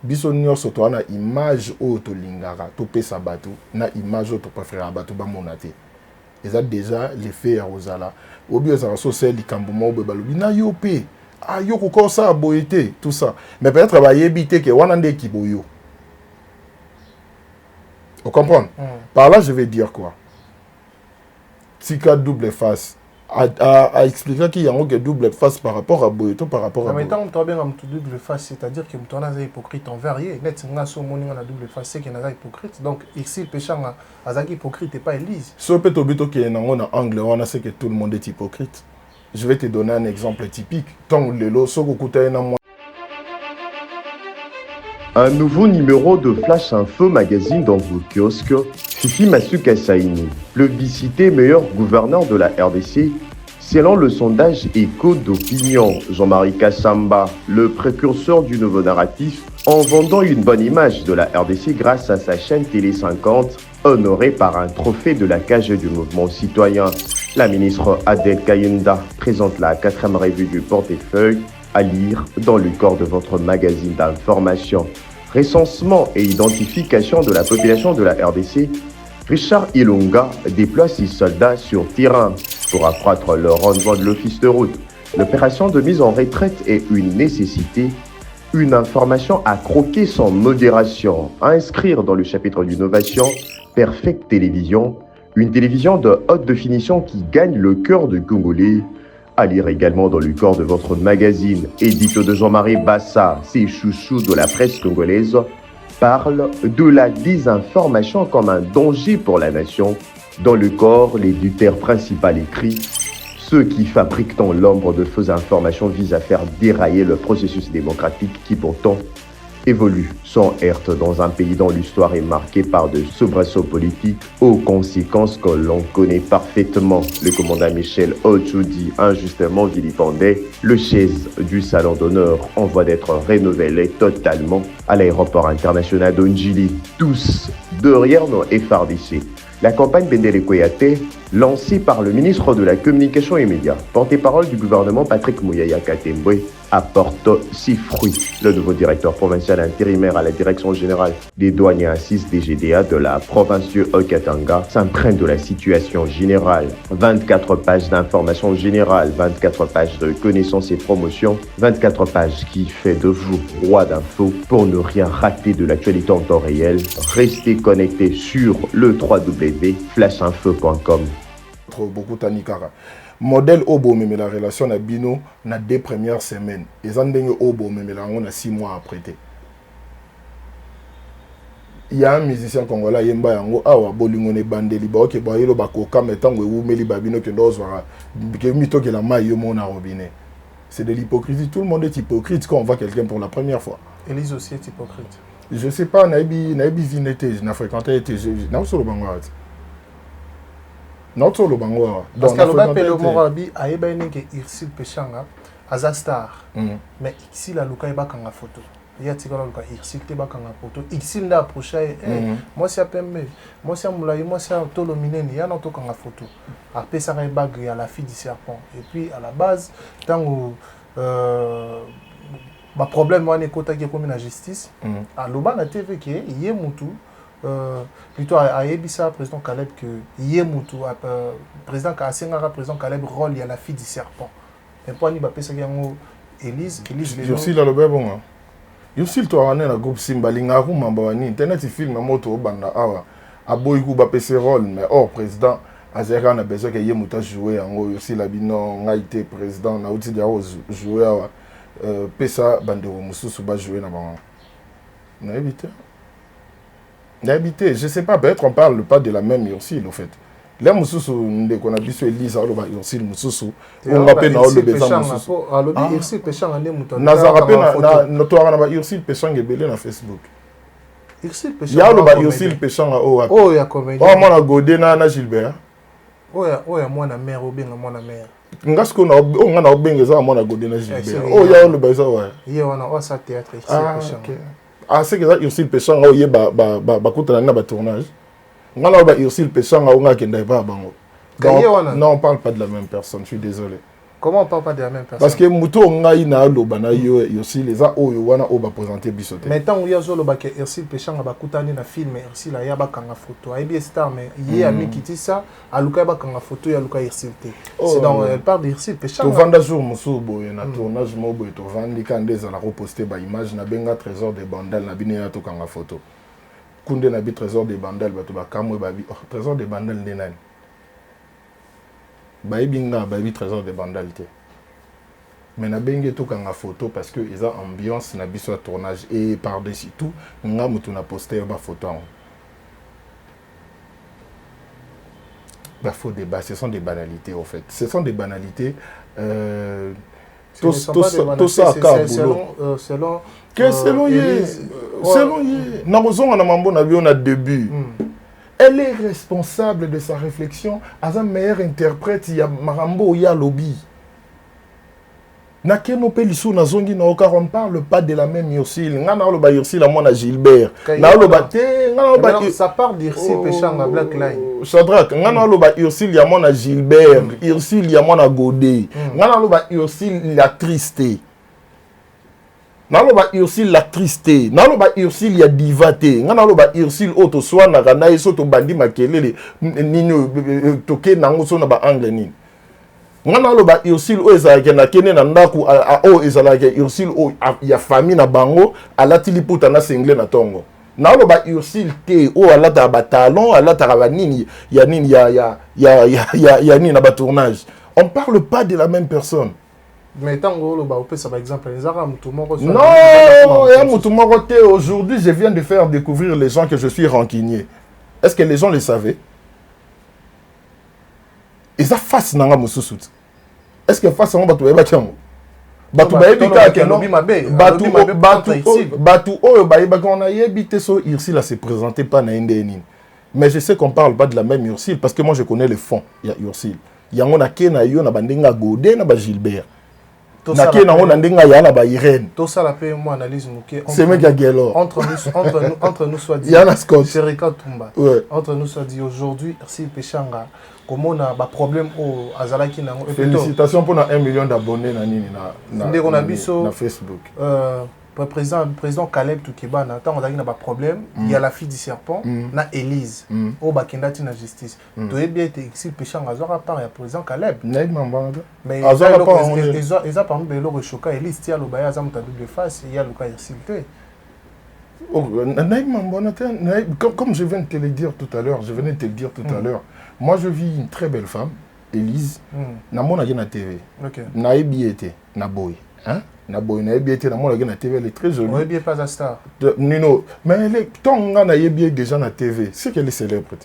Biso nyonso to na image o to lingara to pesa bato na image o to préférer bato ba monate. Ils ont déjà les faire aux ala. Obi ezara so sel likambumo be balobi na yo pe. Ah yo ko ça boité tout ça. Mais peut-être ba yebité que wana nde kiboyo. Vous comprenez? Par là je vais dire quoi? Tika double face a expliqué qu'il y a un double face par rapport à Boyeto, par rapport à
En même temps, tu as bien un double face, c'est-à-dire que tu es hypocrite envers lui. Net, tu as un double face, c'est qu'il est hypocrite. Donc, ici, le péché est hypocrite et pas Élise.
Si on peut te qu'il y a un angle, on sait que tout le monde est hypocrite. Je vais te donner un exemple typique. Tant le lot, ce que tu as
Un nouveau numéro de Flash Info Magazine dans vos kiosques. Fifi Masuka Saini, plébiscité meilleur gouverneur de la RDC, selon le sondage Écho d'opinion. Jean-Marie Kassamba, le précurseur du nouveau narratif, en vendant une bonne image de la RDC grâce à sa chaîne Télé 50, honorée par un trophée de la cage du mouvement citoyen. La ministre Adel Kayenda présente la 4e revue du portefeuille à lire dans le corps de votre magazine d'information. Recensement et identification de la population de la RDC, Richard Ilunga déploie 6 soldats sur terrain pour accroître le rendement de l'office de route. L'opération de mise en retraite est une nécessité, une information à croquer sans modération, à inscrire dans le chapitre d'innovation, Perfect Télévision, une télévision de haute définition qui gagne le cœur de Congolais. À lire également dans le corps de votre magazine, édito de Jean-Marie Bassa, ses chouchous de la presse congolaise, parle de la désinformation comme un danger pour la nation. Dans le corps, l'éditeur principal écrit « Ceux qui fabriquent dans l'ombre de fausses informations visent à faire dérailler le processus démocratique qui pourtant évolue sans heurte dans un pays dont l'histoire est marquée par de soubresauts politiques aux conséquences que l'on connaît parfaitement. Le commandant Michel Ochoudi, injustement vilipendé, le chaise du salon d'honneur en voie d'être rénové totalement à l'aéroport international d'Ondjili. Tous derrière nos effardichés. La campagne Bendele Koyate, lancée par le ministre de la Communication et Médias, porte-parole du gouvernement Patrick Mouyaya Katembwe, apporte ses fruits. Le nouveau directeur provincial intérimaire à la direction générale des douanes et assises des GDA de la province du Haut-Katanga s'imprègne de la situation générale. 24 pages d'informations générales, 24 pages de connaissances et promotions, 24 pages qui fait de vous roi d'infos pour ne rien rater de l'actualité en temps réel. Restez connectés sur le www.flashinfo.com.
Beaucoup tanikara. Modèle Obo mais la relation na bino na 2 premières semaines. Et Zandenge Obo mais on a 6 mois après. Il y a un musicien congolais yemba yango awa bolingone bandeli ba ok ba yelo ba koka metango umeli babino ke dozwa ke mito ke la maille mon na robinet. C'est de l'hypocrisie, tout le monde est hypocrite quand on voit quelqu'un pour la première fois.
Élise aussi est hypocrite.
Je sais pas naibi vinete na fréquenté été na solo bango. Non solo bango.
Parce que le bapé le morabi aeba neke Irsil Pechanga azastar. Mais ici la luka eba kanga photo. Il y a tika la luka Irsil te ba kanga photo. Irsil na approché moi c'est pembe. Moi c'est moulaye, moi c'est tolo minene, ya na to kanga photo. Après ça eba à la fille du serpent. Et puis à la base tango ma problème wana ekota ki comme la justice. À loba na TV ki yé mutu plutôt à Ebissa, président Caleb, que Yemoutou, président Kassengara, président Caleb, rôle, il y a la fille du serpent. Et pour Anibapé, c'est qu'il y a Élise,
je suis là le bébé. Je suis toi, on est dans le groupe Simbalinga, Roumambawani, Internet, il filme un moto, Banda, Awa, Aboïkou, Bapé, ses rôles, mais hors président, Azera, on a besoin que Yemouta joue, en gros, aussi la bino, on a été président, on a aussi joué, Pesa, Bandero, Moussou, va jouer là-bas. On a évité. D'habiter, je ne sais pas, peut-être on ne parle pas de la même Ursil, au fait. Là, Moussoussou, qu'on a vu sur Elise, Ursil, Moussoussou, on rappelle dans le besoin Moussoussou.
Alors, Ursil Péchang, on est mouton.
Notre Ursil Péchang est belé dans Facebook.
Ursil Péchang.
Il y a le Ursil Péchang à Oa.
Oh, il y a combien?
Oh, moi, Godé, na Gilbert.
Oh, il y a moi, la mère, ou bien moi, la mère.
Ngasko na obenge za moi na Godé na Gilbert. Oh, il y a le besoin, ouais.
Il y a un ça théâtre, Ursil Péchang.
Ah, c'est que ça, Ursil Péchanga, il y a un tournage. On a Ursil Péchanga, on a non, on ne parle pas de la même personne, je suis désolé.
Comment on ne parle pas de la même personne?
Parce que Mouto, on a Ursil, les gens ont présenté Bissoté.
Mais tant qu'il y a Ursil Péchanga, il y a un film, Ursil, il y a une photo. Il y a star, mais il y a un qui dit ça, il y a une photo, il y a un Ursil. C'est donc, elle parle d'Ursil Péchanga.
Tu vends un jour, Moussou, il y a un tournage, tu vends des candés, il y a reposté des images, il y a un trésor de bandel, il y a une photo. Quand il y a un trésor de bandel, il y a un trésor de bandel. Baïbinga, baïbi trésor de bandalité. Mais na bengue tout kanga photo parce que ils ont ambiance na biso à tournage et par-dessus tout, nga mutu na poster ba photo. Bah faux débat, ce sont des banalités au fait. Ce sont des banalités. Tout ça à
selon
selon Yé. Namozon na mambo na bio na début. Elle est responsable de sa réflexion. As un meilleur interprète, il y a Marambo, il y a Lobby. Nakeno Pelisou na zongi na oka, on ne parle pas de la même Ursil. Ngana lo ba Ursil à mon Gilbert. Na lo ba te, ngana lo ba
ça part d'Ursil Péchanga Black Line.
Shadrach, ngana lo ba Ursil ya mon Gilbert, Ursil ya mon Godé. Ngana lo ba Ursil la triste. Ngana lo ba Ursil la triste. Ngana lo ba Ursil ya divate. Ngana lo ba Ursil auto soa na kana iso to bandi makelele nino toke nango so na ba angle ni. Ngana lo ba Ursil o ezalaki na kene na ndaku o ezalaki Ursil o ya famille na bango alati liputa na sengle na tongo. Na lo ba Ursil te o alata ba talon alata ba nini ya nini ya nini na ba tournage. On parle pas de la même personne.
Mais tant que le baopé ça par exemple les arabes tout le monde.
Non, aujourd'hui je viens de faire découvrir les gens que je suis rancunier. Est-ce que les gens le savaient? Et ça face nanga mususu. Est-ce que face nanga batu eba tiamo? Batu ba ebika ke non batu oyo ba eba qu'on a yebité so Ursil a se présenté pas na ndeni. Mais je sais qu'on parle pas de la même Ursil parce que moi je connais le fond, il y a Ursil. Yango na ke na yo na bandenga Godé na ba Gilbert. Na ke na ona ndenga ya na ba Irène.
Tout ça la paix moi analyse muké.
C'est mec à Gelo.
Entre nous soit dit.
Yana Scott.
Serika Tumba.
Ouais.
Entre nous soit dit aujourd'hui Ursil Péchanga. Comment on a un problème au Azalaki na
félicitations pour 1 million d'abonnés na Facebook.
Président Caleb Toukeba na tant on a un problème, il y a la fille du serpent na Élise au bakendati na justice. Tu es bien Ursil Péchanga azora part ya président Caleb. Mais azora pas ils a parmi belo choka Élise tia lo baya azam ta double face il y a le cas Ursil te.
Comme je viens de te le dire tout à l'heure, moi je vis une très belle femme, Élise, na mona na TV. Na ebiete, na boy, hein? Na boy na ebiete na mona na TV, elle est très jolie.
On est pas à star.
Nino, mais elle est tant na ebiete déjà na TV, c'est qu'elle est célèbre.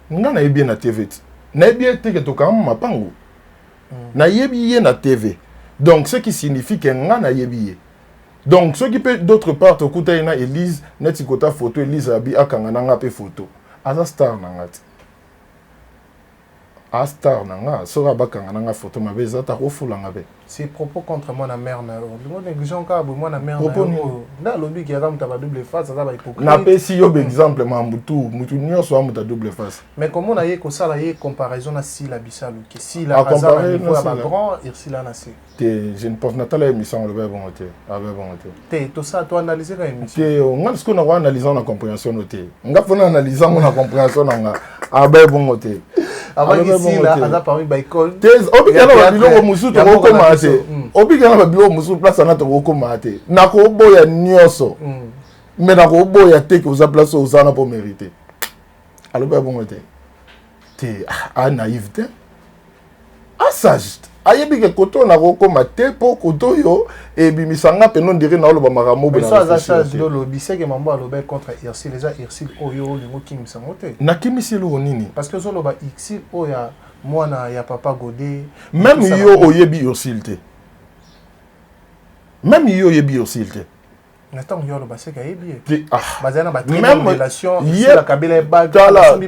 Na ebiete na TV. Na ebiete que to kam mapango. Na ebiete na TV. Donc ce qui signifie que na ebiete. Donc, ceux qui peuvent d'autre part, écouter une Élise, net kota photo, Élise abi akangana pe photo. Asa star nangati. A star nanga, sera bakangana photo ma beza ta refulanga be.
C'est propos contre moi na mère na. Le négligent ka moi na mère na. Na lobi ki adam ta ba double face, ça va hypocrite.
Na pe si yo exemple ma mutu nyo so amuta double face.
Mais comment na ye ko sala ye comparaison na si la bisalu ki si la hasard niveau ba grand Ursil na si.
Je ne pense pas la émission le bon côté avec bon côté.
Tout ça toi analyser la émission.
On a ce qu'on a analysé la compréhension noté. On a fait analyser la compréhension nga avec bon côté.
Avant ici là on a parlé by call.
Obigana ba biloko musu to ko komate. Obigana ba biloko musu place na to ko komate. Na ko boya nyoso. Mais na ko boya te que vous a place aux ana pour mériter. Alors ba bon côté. T'es naïveté. Sage. Ayebi ke koto na ko komate po koto yo et bimisanga pe non dire na lo ba maramo
be na. Mais ça sage lo bise ke mambo alobe contre Ursil les a Ursil oyo lingo kim samote.
Na kimisi lo nini?
Parce que zo lo ba Ursil oya mwana ya papa Godé.
Même yo oyebi Ursil te. Même yo oyebi Ursil te.
Attends, yo lo ba se ka yebi.
Bazana
ba même relation
la Kabila ba tala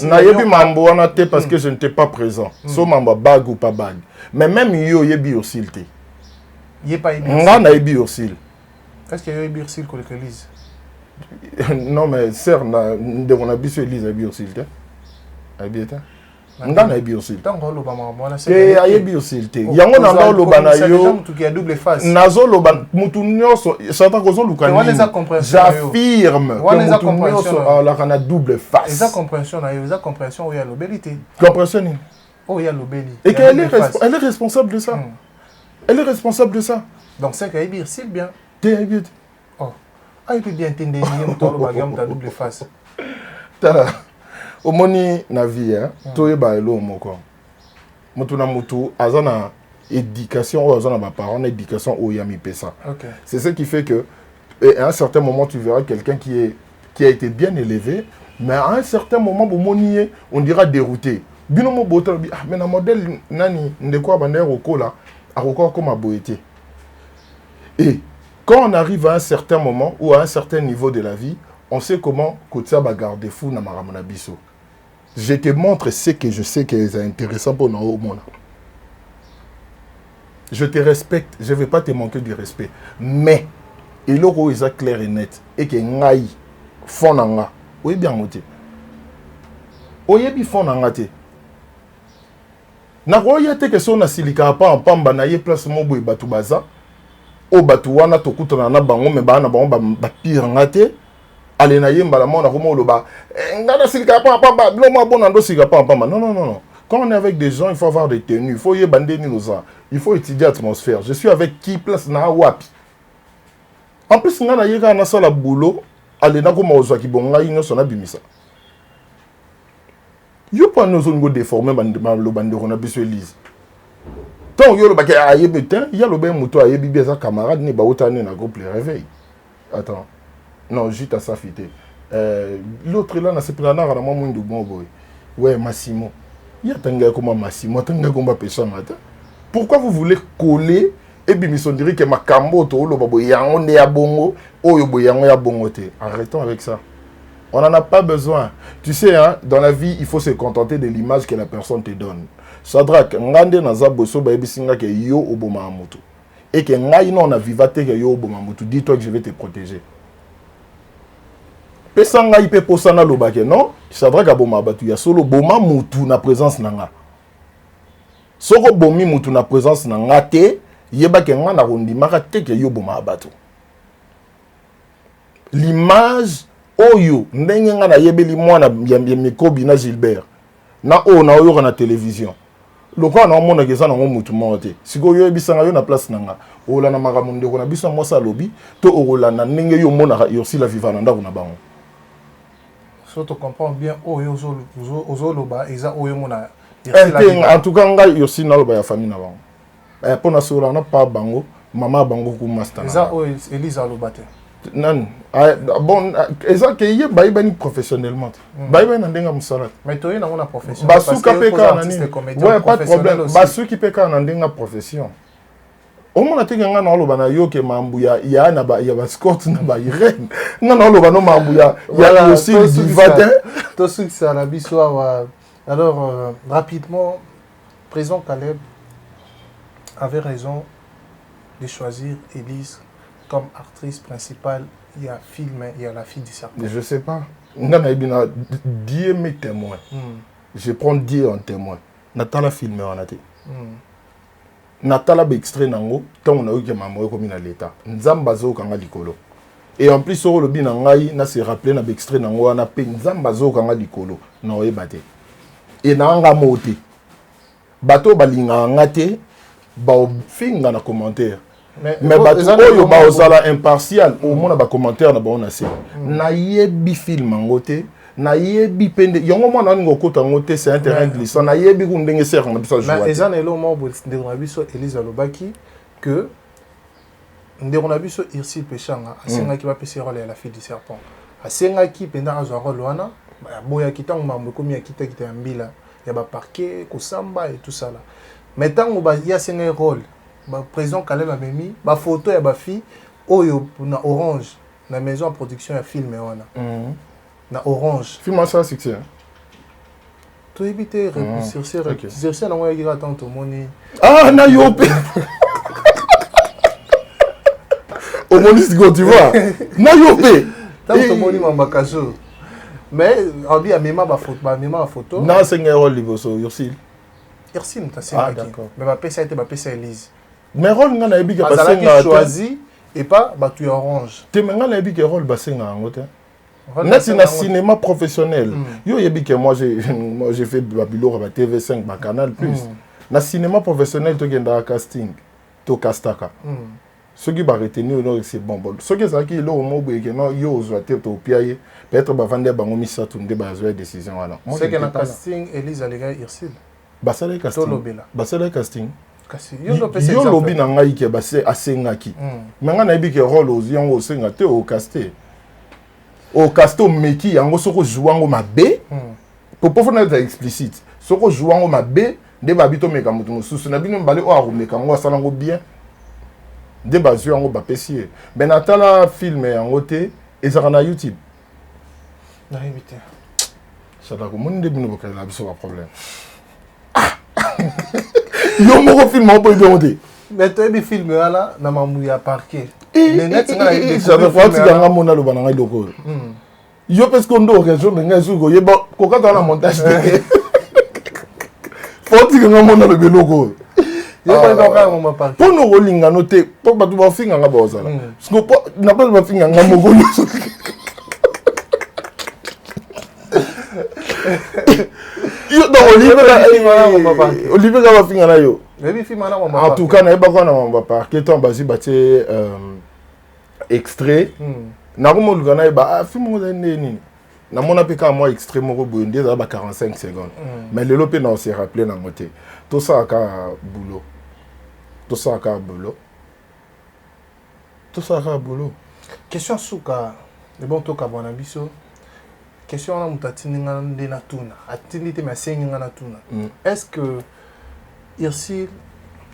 na yebi mambo wana te parce que je n'étais pas présent. So mambo bag ou pas bag. Mais même yo yebi Ursil te.
Yé pas yebi.
Nga na yebi Ursil.
Est-ce que yo yebi Ursil ko le Élise?
Non mais sœur na de mon abiso Élise yebi Ursil te. Abieta. Nga na yebi Ursil.
Tant lo ba mambo wana se.
Ke yebi Ursil te. Yango na nga lo ba na yo.
Mutu ki a double face.
Nazo lo ba mutu nyoso sata kozo lukani. J'affirme que mutu nyoso la kana double face.
Eza compréhension na yo, eza compréhension o ya lobelité.
Compréhension ni.
Oh ya lobeli.
Et qu'elle est responsable de ça. Elle est responsable de ça.
Donc c'est qu'elle est si bien.
T'es bien.
Oh. Ah il peut bien entendre ni mutu lo ba gam ta double face.
Tala. omoni na vie hein toyeba elo moko mutu na mutu azana éducation ou azana ba parents éducation ou yami pesa. C'est ce qui fait que à un certain moment tu verras quelqu'un qui a été bien élevé mais à un certain moment on dira dérouté. Binomo boto bi mais na modèle nani ndeko ba ndeko kola akoko comme boété. Et quand on arrive à un certain moment ou à un certain niveau de la vie, on sait comment Kotia va garder fou na maramona biso. Je te montre ce que je sais qui est intéressant pour nous au monde. Je te respecte, je ne vais pas te manquer du respect. Mais, il y a clair et net. Et que ngai fond nanga. Oui bien moté. Oye bi fond nanga te. Na roya te que son na silika pa en pamba na ye place mo boy batu baza. O batu wana to kutana na bango me ba na bango ba pire ngate. Ale na ye mbala mo na komo loba. Ngana silika pa pamba, blo mo bon ando silika pa pamba. Non. Quand on est avec des gens, il faut avoir des tenues, il faut y bander nos ans. Il faut étudier l'atmosphère. Je suis avec qui place na wapi. En plus ngana ye kana sala boulot, ale na ko maozwa ki bonga ino sona bimisa. Yo pas nous on go déformer le bande on a besoin lise. Tant yo le baké aye betin, il y a le ben moto aye bibi za camarade ni ba otane na groupe le réveil. Attends. Non, juste à ça fité. L'autre là na se plana na moi mundu bon boy. Ouais, Massimo. Il y a tanga comme Massimo, tanga comme pêcha matin. Pourquoi vous voulez coller et bien ils dirait que ma cambo to lo babo yango ne ya bongo, oyo boyango ya bongo te. Arrêtons avec ça. On n'en a pas besoin. Tu sais, hein, dans la vie, il faut se contenter de l'image que la personne te donne. Sadrak, ngande naza boso ba ebisinga ke yo oboma amutu. Et que ngai non na vivate ke yo oboma amutu. Dis-toi que je vais te protéger. Pesanga ipe posana lobake non? Sadrak aboma abatu ya solo boma mutu na présence nanga. Soko bomi mutu na présence nanga te, yeba ke nga na rondimaka te ke yo boma abatu. L'image oyo ndenge nga na yebeli mwana ya Mikobi na Gilbert na o na oyo na télévision lokwa na mona keza na mutu mote siko yo ebisanga yo na place nanga ola na makamunde ko na biso mosa lobi to ola na ndenge yo mona yo si la vivana ndako na bango
so to comprend bien oyo ozo loba eza oyo mona
en tout cas nga yo si na loba ya famille na bango pona sola na pa bango mama bango ku master
eza oyo Elisa lobate
non bon eza ke ye bayi professionnellement bayi na ndenga musala
mais toi na una profession
basuka peka na nini ouais pas de problème basuki peka na ndenga profession au moins te nga na loba na yo ke mambu ya na ba ya bascort na ba irene nga na loba no mambu ya aussi du vatin
to suki ça la biso wa alors rapidement président Caleb avait raison de choisir Elise comme actrice principale, il y a film, il y a la fille du serpent.
Je sais pas. Dieu mes témoins. Je prends Dieu en témoin. Natala film en a été. Natala be extrait nango, tant on a eu que maman comme dans l'état. Nzambazo kanga likolo. Et en plus sur le bin nangai na se rappeler na be extrait nango na pe Nzambazo kanga likolo. Na oyebate. Et na nga moté. Bato balinga ngate ba finga na commentaire. Mais oyo ba ozala impartial au moins ba commentaire na ba on a c'est na yebi film ngote na yebi pende yongo mwana ngo kota ngote c'est un terrain glissant na yebi ku ndenge ser na biso jouer mais
ezana elo mo bo ndeko na biso Elisa lobaki que ndeko na biso Irsil Pechanga asenga ki ba pesi rôle ya la fille du serpent asenga ki penda azwa rôle wana boya kitango mambo komi ya kita mbila ya ba parquet ko samba et tout ça là mais tango ba ya senga rôle ba président Caleb a mis ba photo ya ba fille oyo na Orange na maison de production ya film wana na Orange
film ça succès
to éviter sur na moya gira tant moni
na yopé au moniste go tu vois na yopé
tant moni mambakazo mais abi a mema ba photo
na senga rôle liboso Ursil
Ursil ta d'accord mais ba pesa été ba pesa Elise
mais rôle nga na yebi ke
basenga choisi et pas batu Orange
te nga na yebi ke rôle basenga ngote net na cinéma professionnel yo yebi ke moi j'ai fait Babylore ba TV5 ba Canal Plus na cinéma professionnel to genda casting to castaka ceux qui vont retenir c'est bon ceux qui sont qui là au moins que non yo ozoate to piaye peut-être ba vendre bango misa tunde ba zoe décision voilà
c'est que le casting Elise Alega Irsil
basala casting yo lobi na ngai ke base asengaki mais nga na yebi ke rôle ozi yango osenga te o casto meki yango soko jouango mabe pour faire être explicite soko jouango mabe de babito meka mutu mususu na bino mbale o arumeka ngo asalango bien de bazu yango bapesier mais natala film yango te ezaka na YouTube
na éviter
ça da ko mon de bino bokala la biso ba problème yo moko film en boy de
mais toi bi film là na mamu ya parquet
mais net nga ça me fait que nga mona lo bananga loko yo parce qu'on do raison mais nga zuko ye ba ko ka na montage faut que nga mona lo loko
yo ba ka mo parquet
pour no rolinga noté pour ba tu ba finga nga ba osala parce que na pas ba finga nga moko yo do Olivier va finir là yo en tout cas na ba ko na mamba parquet ton basi batie extrait na ko mo lugana ba film mo nini na mona pe ka moi extrait mo bo ndé za ba 45 secondes mais le lopé na se rappeler na moté tout ça ka boulot
question suka le bon to ka bona biso question na mutatini ngande na tuna atindi te masengi ngana tuna est-ce que Irsil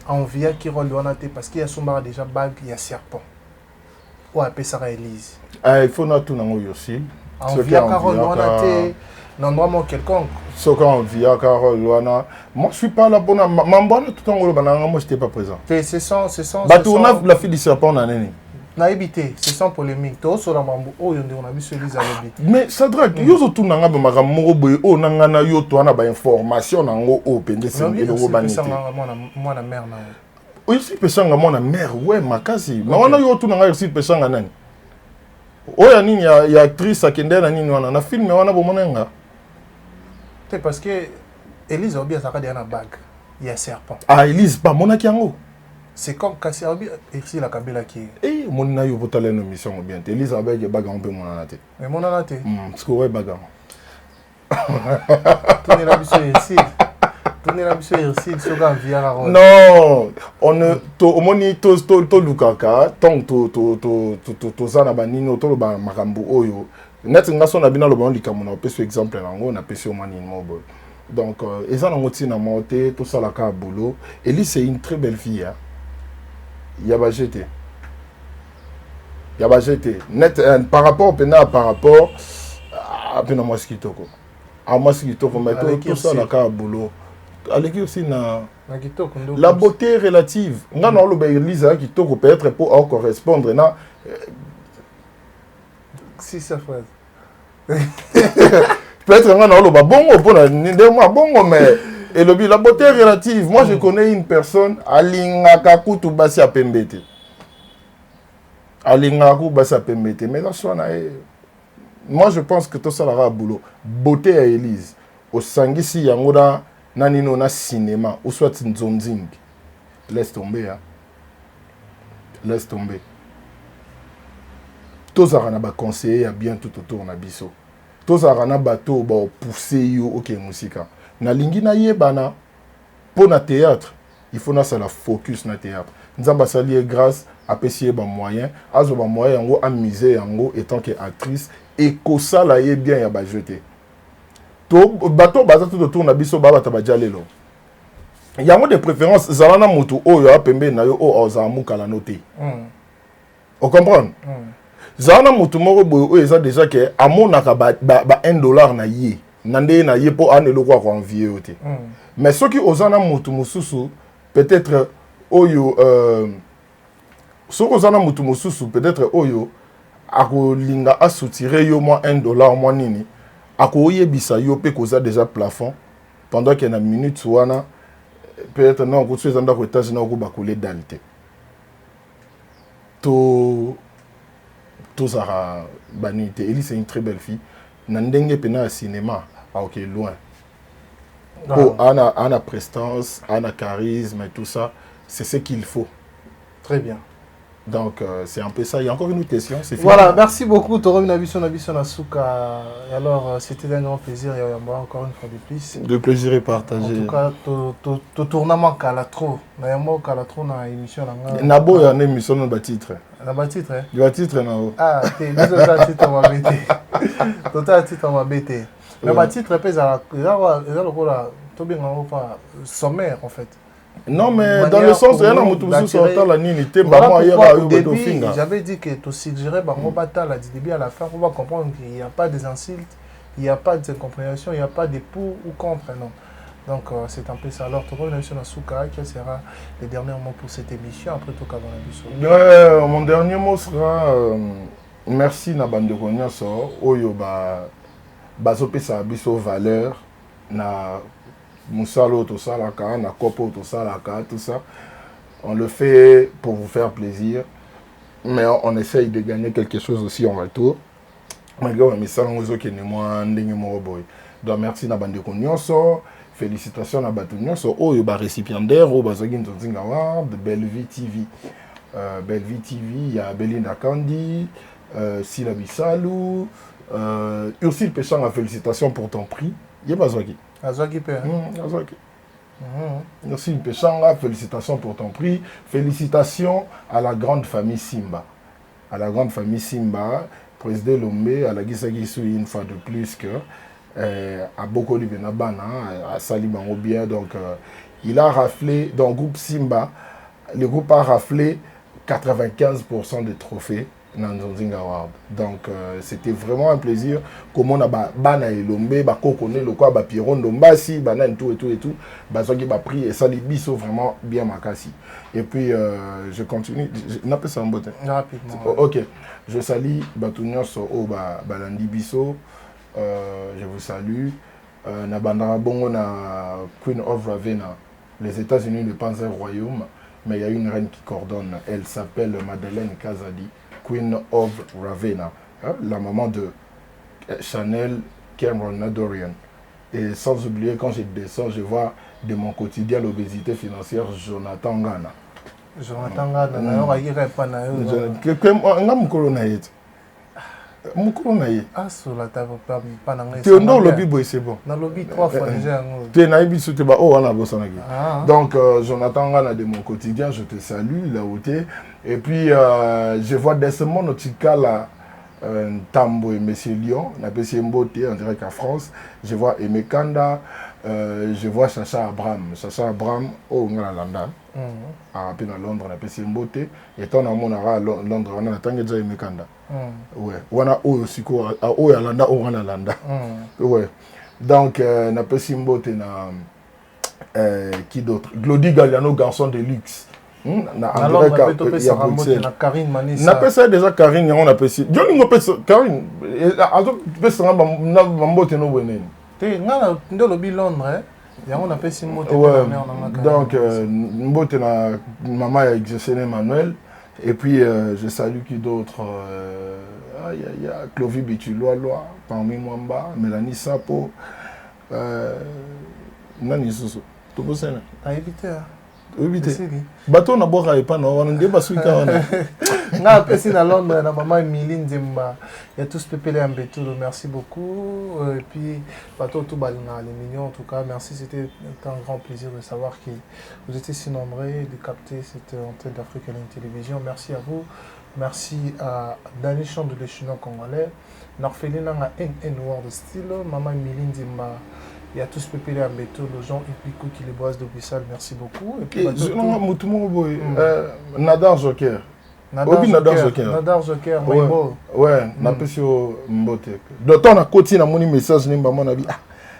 envia qui rôle wana te parce qu'il y a son bar déjà bague il y a serpent ou appelle ça Elise
il faut na tuna ngo Irsil
envia Carole wana te dans endroit quelconque
ce qu'on via Carole wana moi je suis pas là pour mambona tout en bananga moi j'étais pas présent
c'est sans
bah tu on la fille du serpent na nini
na éviter c'est sans polémique to so la mambo o yonde on a vu Elise alobi
mais ça drague yo zo tuna nga ba makamoko boye o nanga na yo to na ba information na ngo o pende sengelo go banité
moi na mère na
o ici pesanga moi na mère ouais makasi mais wana yo tuna nga ici pesanga nani o ya nini ya actrice akende na nini wana na film wana bo monenga
c'est parce que Elise obi azaka dia na bague il y a serpent
Elise pas monaki yango
c'est comme kasi obi ici la kabila qui
mon na yo botale no mission bien Elise abege baga on peut monana te
mais monana te
parce que ouais baga
tourner la mission ici soga via la
non on ne to omoni to lukaka tant to zana banino to ba makambu oyo net nga so na bina lo ba likambo na peso exemple nango na peso mani mobo donc eza na ngoti na monter tout ça la ka boulot Elise c'est une très belle fille hein yaba jeté net par rapport à pena mosquitoko mais tout ça la ka boulot aleki aussi na la beauté relative nga na lo ba Elise kitoko peut-être pour correspondre na
si ça phrase
peut-être nga na lo ba bongo pour na ndé moi bongo mais et la beauté relative moi je connais une personne alingaka kutu basi apembete mais là soit moi je pense que tout ça la boulot beauté à Elise au sangisi yango na nino na cinéma ou soit nzonzing laisse tomber tous arana ba conseiller ya bien tout autour na biso tous arana bato ba pousser yo OK musika na lingi na yebana pour na théâtre il faut na ça la focus na théâtre nzamba sali grâce à pesier ba moyen azo ba moyen yango amuser yango étant que actrice et ko sala ye bien ya ba jeter to bato baza tout autour na biso ba bata ba jalelo yango de préférence zalana mutu oyo apembe na yo o ozamu kala noté on comprend zalana mutu moko boyo oyo eza déjà que amonaka ba $1 na ye nande na ye po anelo kwa envier ote mais ceux qui ozana mutu mususu peut-être oyo soko zana mutu mususu peut-être oyo akolinga asutire yo moi $1 moi nini akoyebisa yo pe koza déjà plafond pendant qu'il y a une minute wana peut-être non ko tsoza ndako étage na ko bakole dalte to zara banité Elise c'est une très belle fille na ndenge pena cinéma OK loin oh ana prestance ana charisme et tout ça c'est ce qu'il faut
très bien
Donc, c'est un peu ça. Il y a encore une autre question.
Voilà, merci beaucoup. Toro Nabiso Nasuka. Et alors, c'était un grand plaisir. Et encore une fois de plus.
De plaisir est partagé.
En tout cas, tu tournement Kalatro. Nayamo Kalatro na émission.
Nabo, il y a une émission dans le titre.
Dans le titre, hein?
Du titre, non.
Ah, t'es mis au titre, on va bêter. Total titre, on va bêter. Mais le titre, il y a le sommaire, en fait.
Non, mais dans le sens, il y a un sortant la unité.
Au début, j'avais dit que tu suggérais du début à la fin, on va comprendre qu'il n'y a pas des insultes, il n'y a pas d'incompréhension, il n'y a pas de pour ou contre. Non. Donc, c'est un peu ça. Alors, Toro Nasuka, quel sera le dernier mot pour cette émission après tout Kavanabiso?
Mon dernier mot sera merci na bandeko nyonso oyo bazopesa biso valeur na musalo tosalaka na kopo tosalaka tout ça. On le fait pour vous faire plaisir, mais on essaye de gagner quelque chose aussi en retour. Malgré misalo ngozokene mwa ndenge moko boy. Donc merci na bandeko nyonso. Félicitations à Batunion sur le récipiendaire au Bazogin Tonzinga Award, Bellevue TV. Bellevue TV, il y a Belinda Kandi, Sila Bissalou, Ursule Péchang, félicitations pour ton prix. Il y a Bazogin.
Azwaki Pé.
Ursule Péchang, félicitations pour ton prix. Félicitations à la grande famille Simba. À la grande famille Simba, président Lombe, à la Gisagisu une fois de plus que. À beaucoup de Benabana, à Salibango bien, donc il a raflé, dans le groupe Simba, le groupe a raflé 95% des trophées dans Nzonzinga Award. Donc c'était vraiment un plaisir. Comme on a Bana et Lombe, Kokone, le quoi, Piron, Dombasi, Banan, tout, Bazogi, Pris et Salibiso vraiment bien makasi. Et puis je continue, n'a pas ça en beauté.
Rapidement.
Ok, je salue Batunion sur Balandi Biso. Je vous salue. Nabandara Bongo na Queen of Ravenna. Les États-Unis ne pensent un royaume, mais il y a une reine qui coordonne. Elle s'appelle Madeleine Kazadi, Queen of Ravenna, la maman de Chanel Cameron Dorian. Et sans oublier, quand je descends, je vois de mon quotidien l'obésité financière Jonathan Ngana.
Jonathan Ngana, il n'y a pas
de Mukuru na ye.
Ah, sur la table, pas dans les.
Tu es dans le lobby, c'est bon.
Dans le lobby, 3 fois déjà.
Tu es dans le lobby, tu es là. Oh, on a bossé avec. Donc, Jonathan Gana de mon quotidien, je te salue, là où tu es. Et puis, je vois Desmond Otikala, Tambo et Monsieur Lyon, on appelle ça Mbote, on dirait qu'à France. Je vois Emekanda, je vois Chacha Abraham. Chacha Abraham, oh, on a Landa. À Londres, on appelle ça Mbote. Et ton amour à Londres, on a attendu déjà Emekanda. Ouais, on a aussi quoi, oh, Landa, oh, on a Landa. Ouais. Donc, on appelle ça Mbote, qui d'autre? Glody Galliano, garçon de luxe.
Alors, on appelle Karine Manissa.
On appelle ça déjà Karine, on appelle ça. Johnny m'appelle ça Karine. Tu peux se rendre à Mbote no Wenen.
Tu es dans le lobby Londres, on appelle ça Mbote.
Donc, Mbote, maman a exercé Emmanuel. Et puis, je salue qui d'autre. Il y a Clovy Bituloa, parmi Mwamba, Mélanie Sapo. Nani Soso. Tu peux ça?
T'as évité, hein?
Évité. Bateau n'a pas de pas, non? On a des basous qui ont.
Na pesi na Londres na maman Emiline Zemba. Il y a tous pépélé un bétou. Merci beaucoup. Et puis bateau tout balina les millions en tout cas. Merci, c'était un grand plaisir de savoir que vous étiez si nombreux de capter cette antenne d'Afrique à la télévision. Merci à vous. Merci à Dani Chant de l'échelon congolais. Norphelina na NN World Style. Maman Emiline Zemba. Il y a tous pépélé un bétou. Les gens impliquent qui les boisent de Bissal. Merci beaucoup. Et puis
Nadar Joker.
Nadar Joker,
ouais, na pesi Mbote. D'autant na koti na moni message nimba mon avis.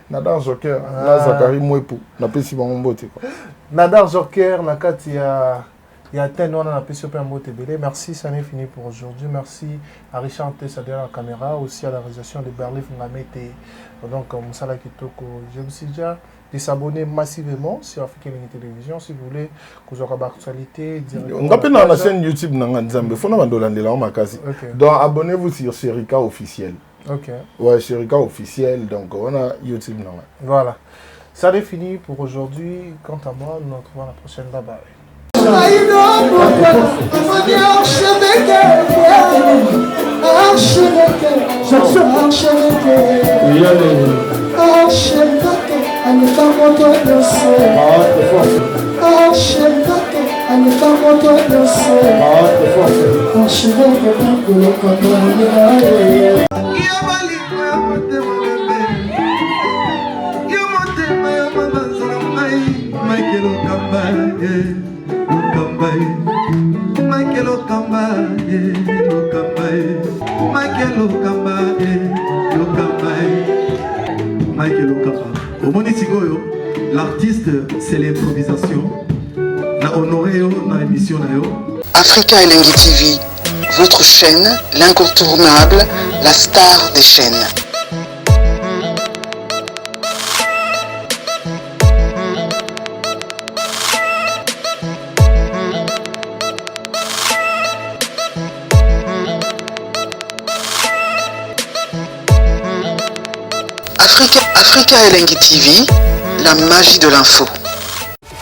Nadar Joker, na Zakari Mwepu, na pesi ba Mbote quoi.
Nadar Joker na kati ya ten on a pesi pe Mbote belé. Merci, ça n'est fini pour aujourd'hui. Merci à Richard Tessa derrière la caméra, aussi à la réalisation de Berlif Ngamete. Donc Moussala Kitoko, je vous dis déjà de s'abonner massivement sur Afrique Télévision si vous voulez que vous aurez l'actualité.
On appelle dans la chaîne YouTube Nanganzambe. Faut pas demander là on m'a cassé. Donc abonnez-vous sur Sherika officiel.
Ok.
Ouais, Sherika officiel. Donc on a YouTube Nangan.
Voilà. Ça est fini pour aujourd'hui. Quant à moi, nous nous retrouvons la prochaine. Bye bye.
L'artiste, c'est l'improvisation. Na honoré na émission na yo.
Africa Elengi TV, votre chaîne, l'incontournable, la star des chaînes. Africa Elengi TV, la magie de l'info.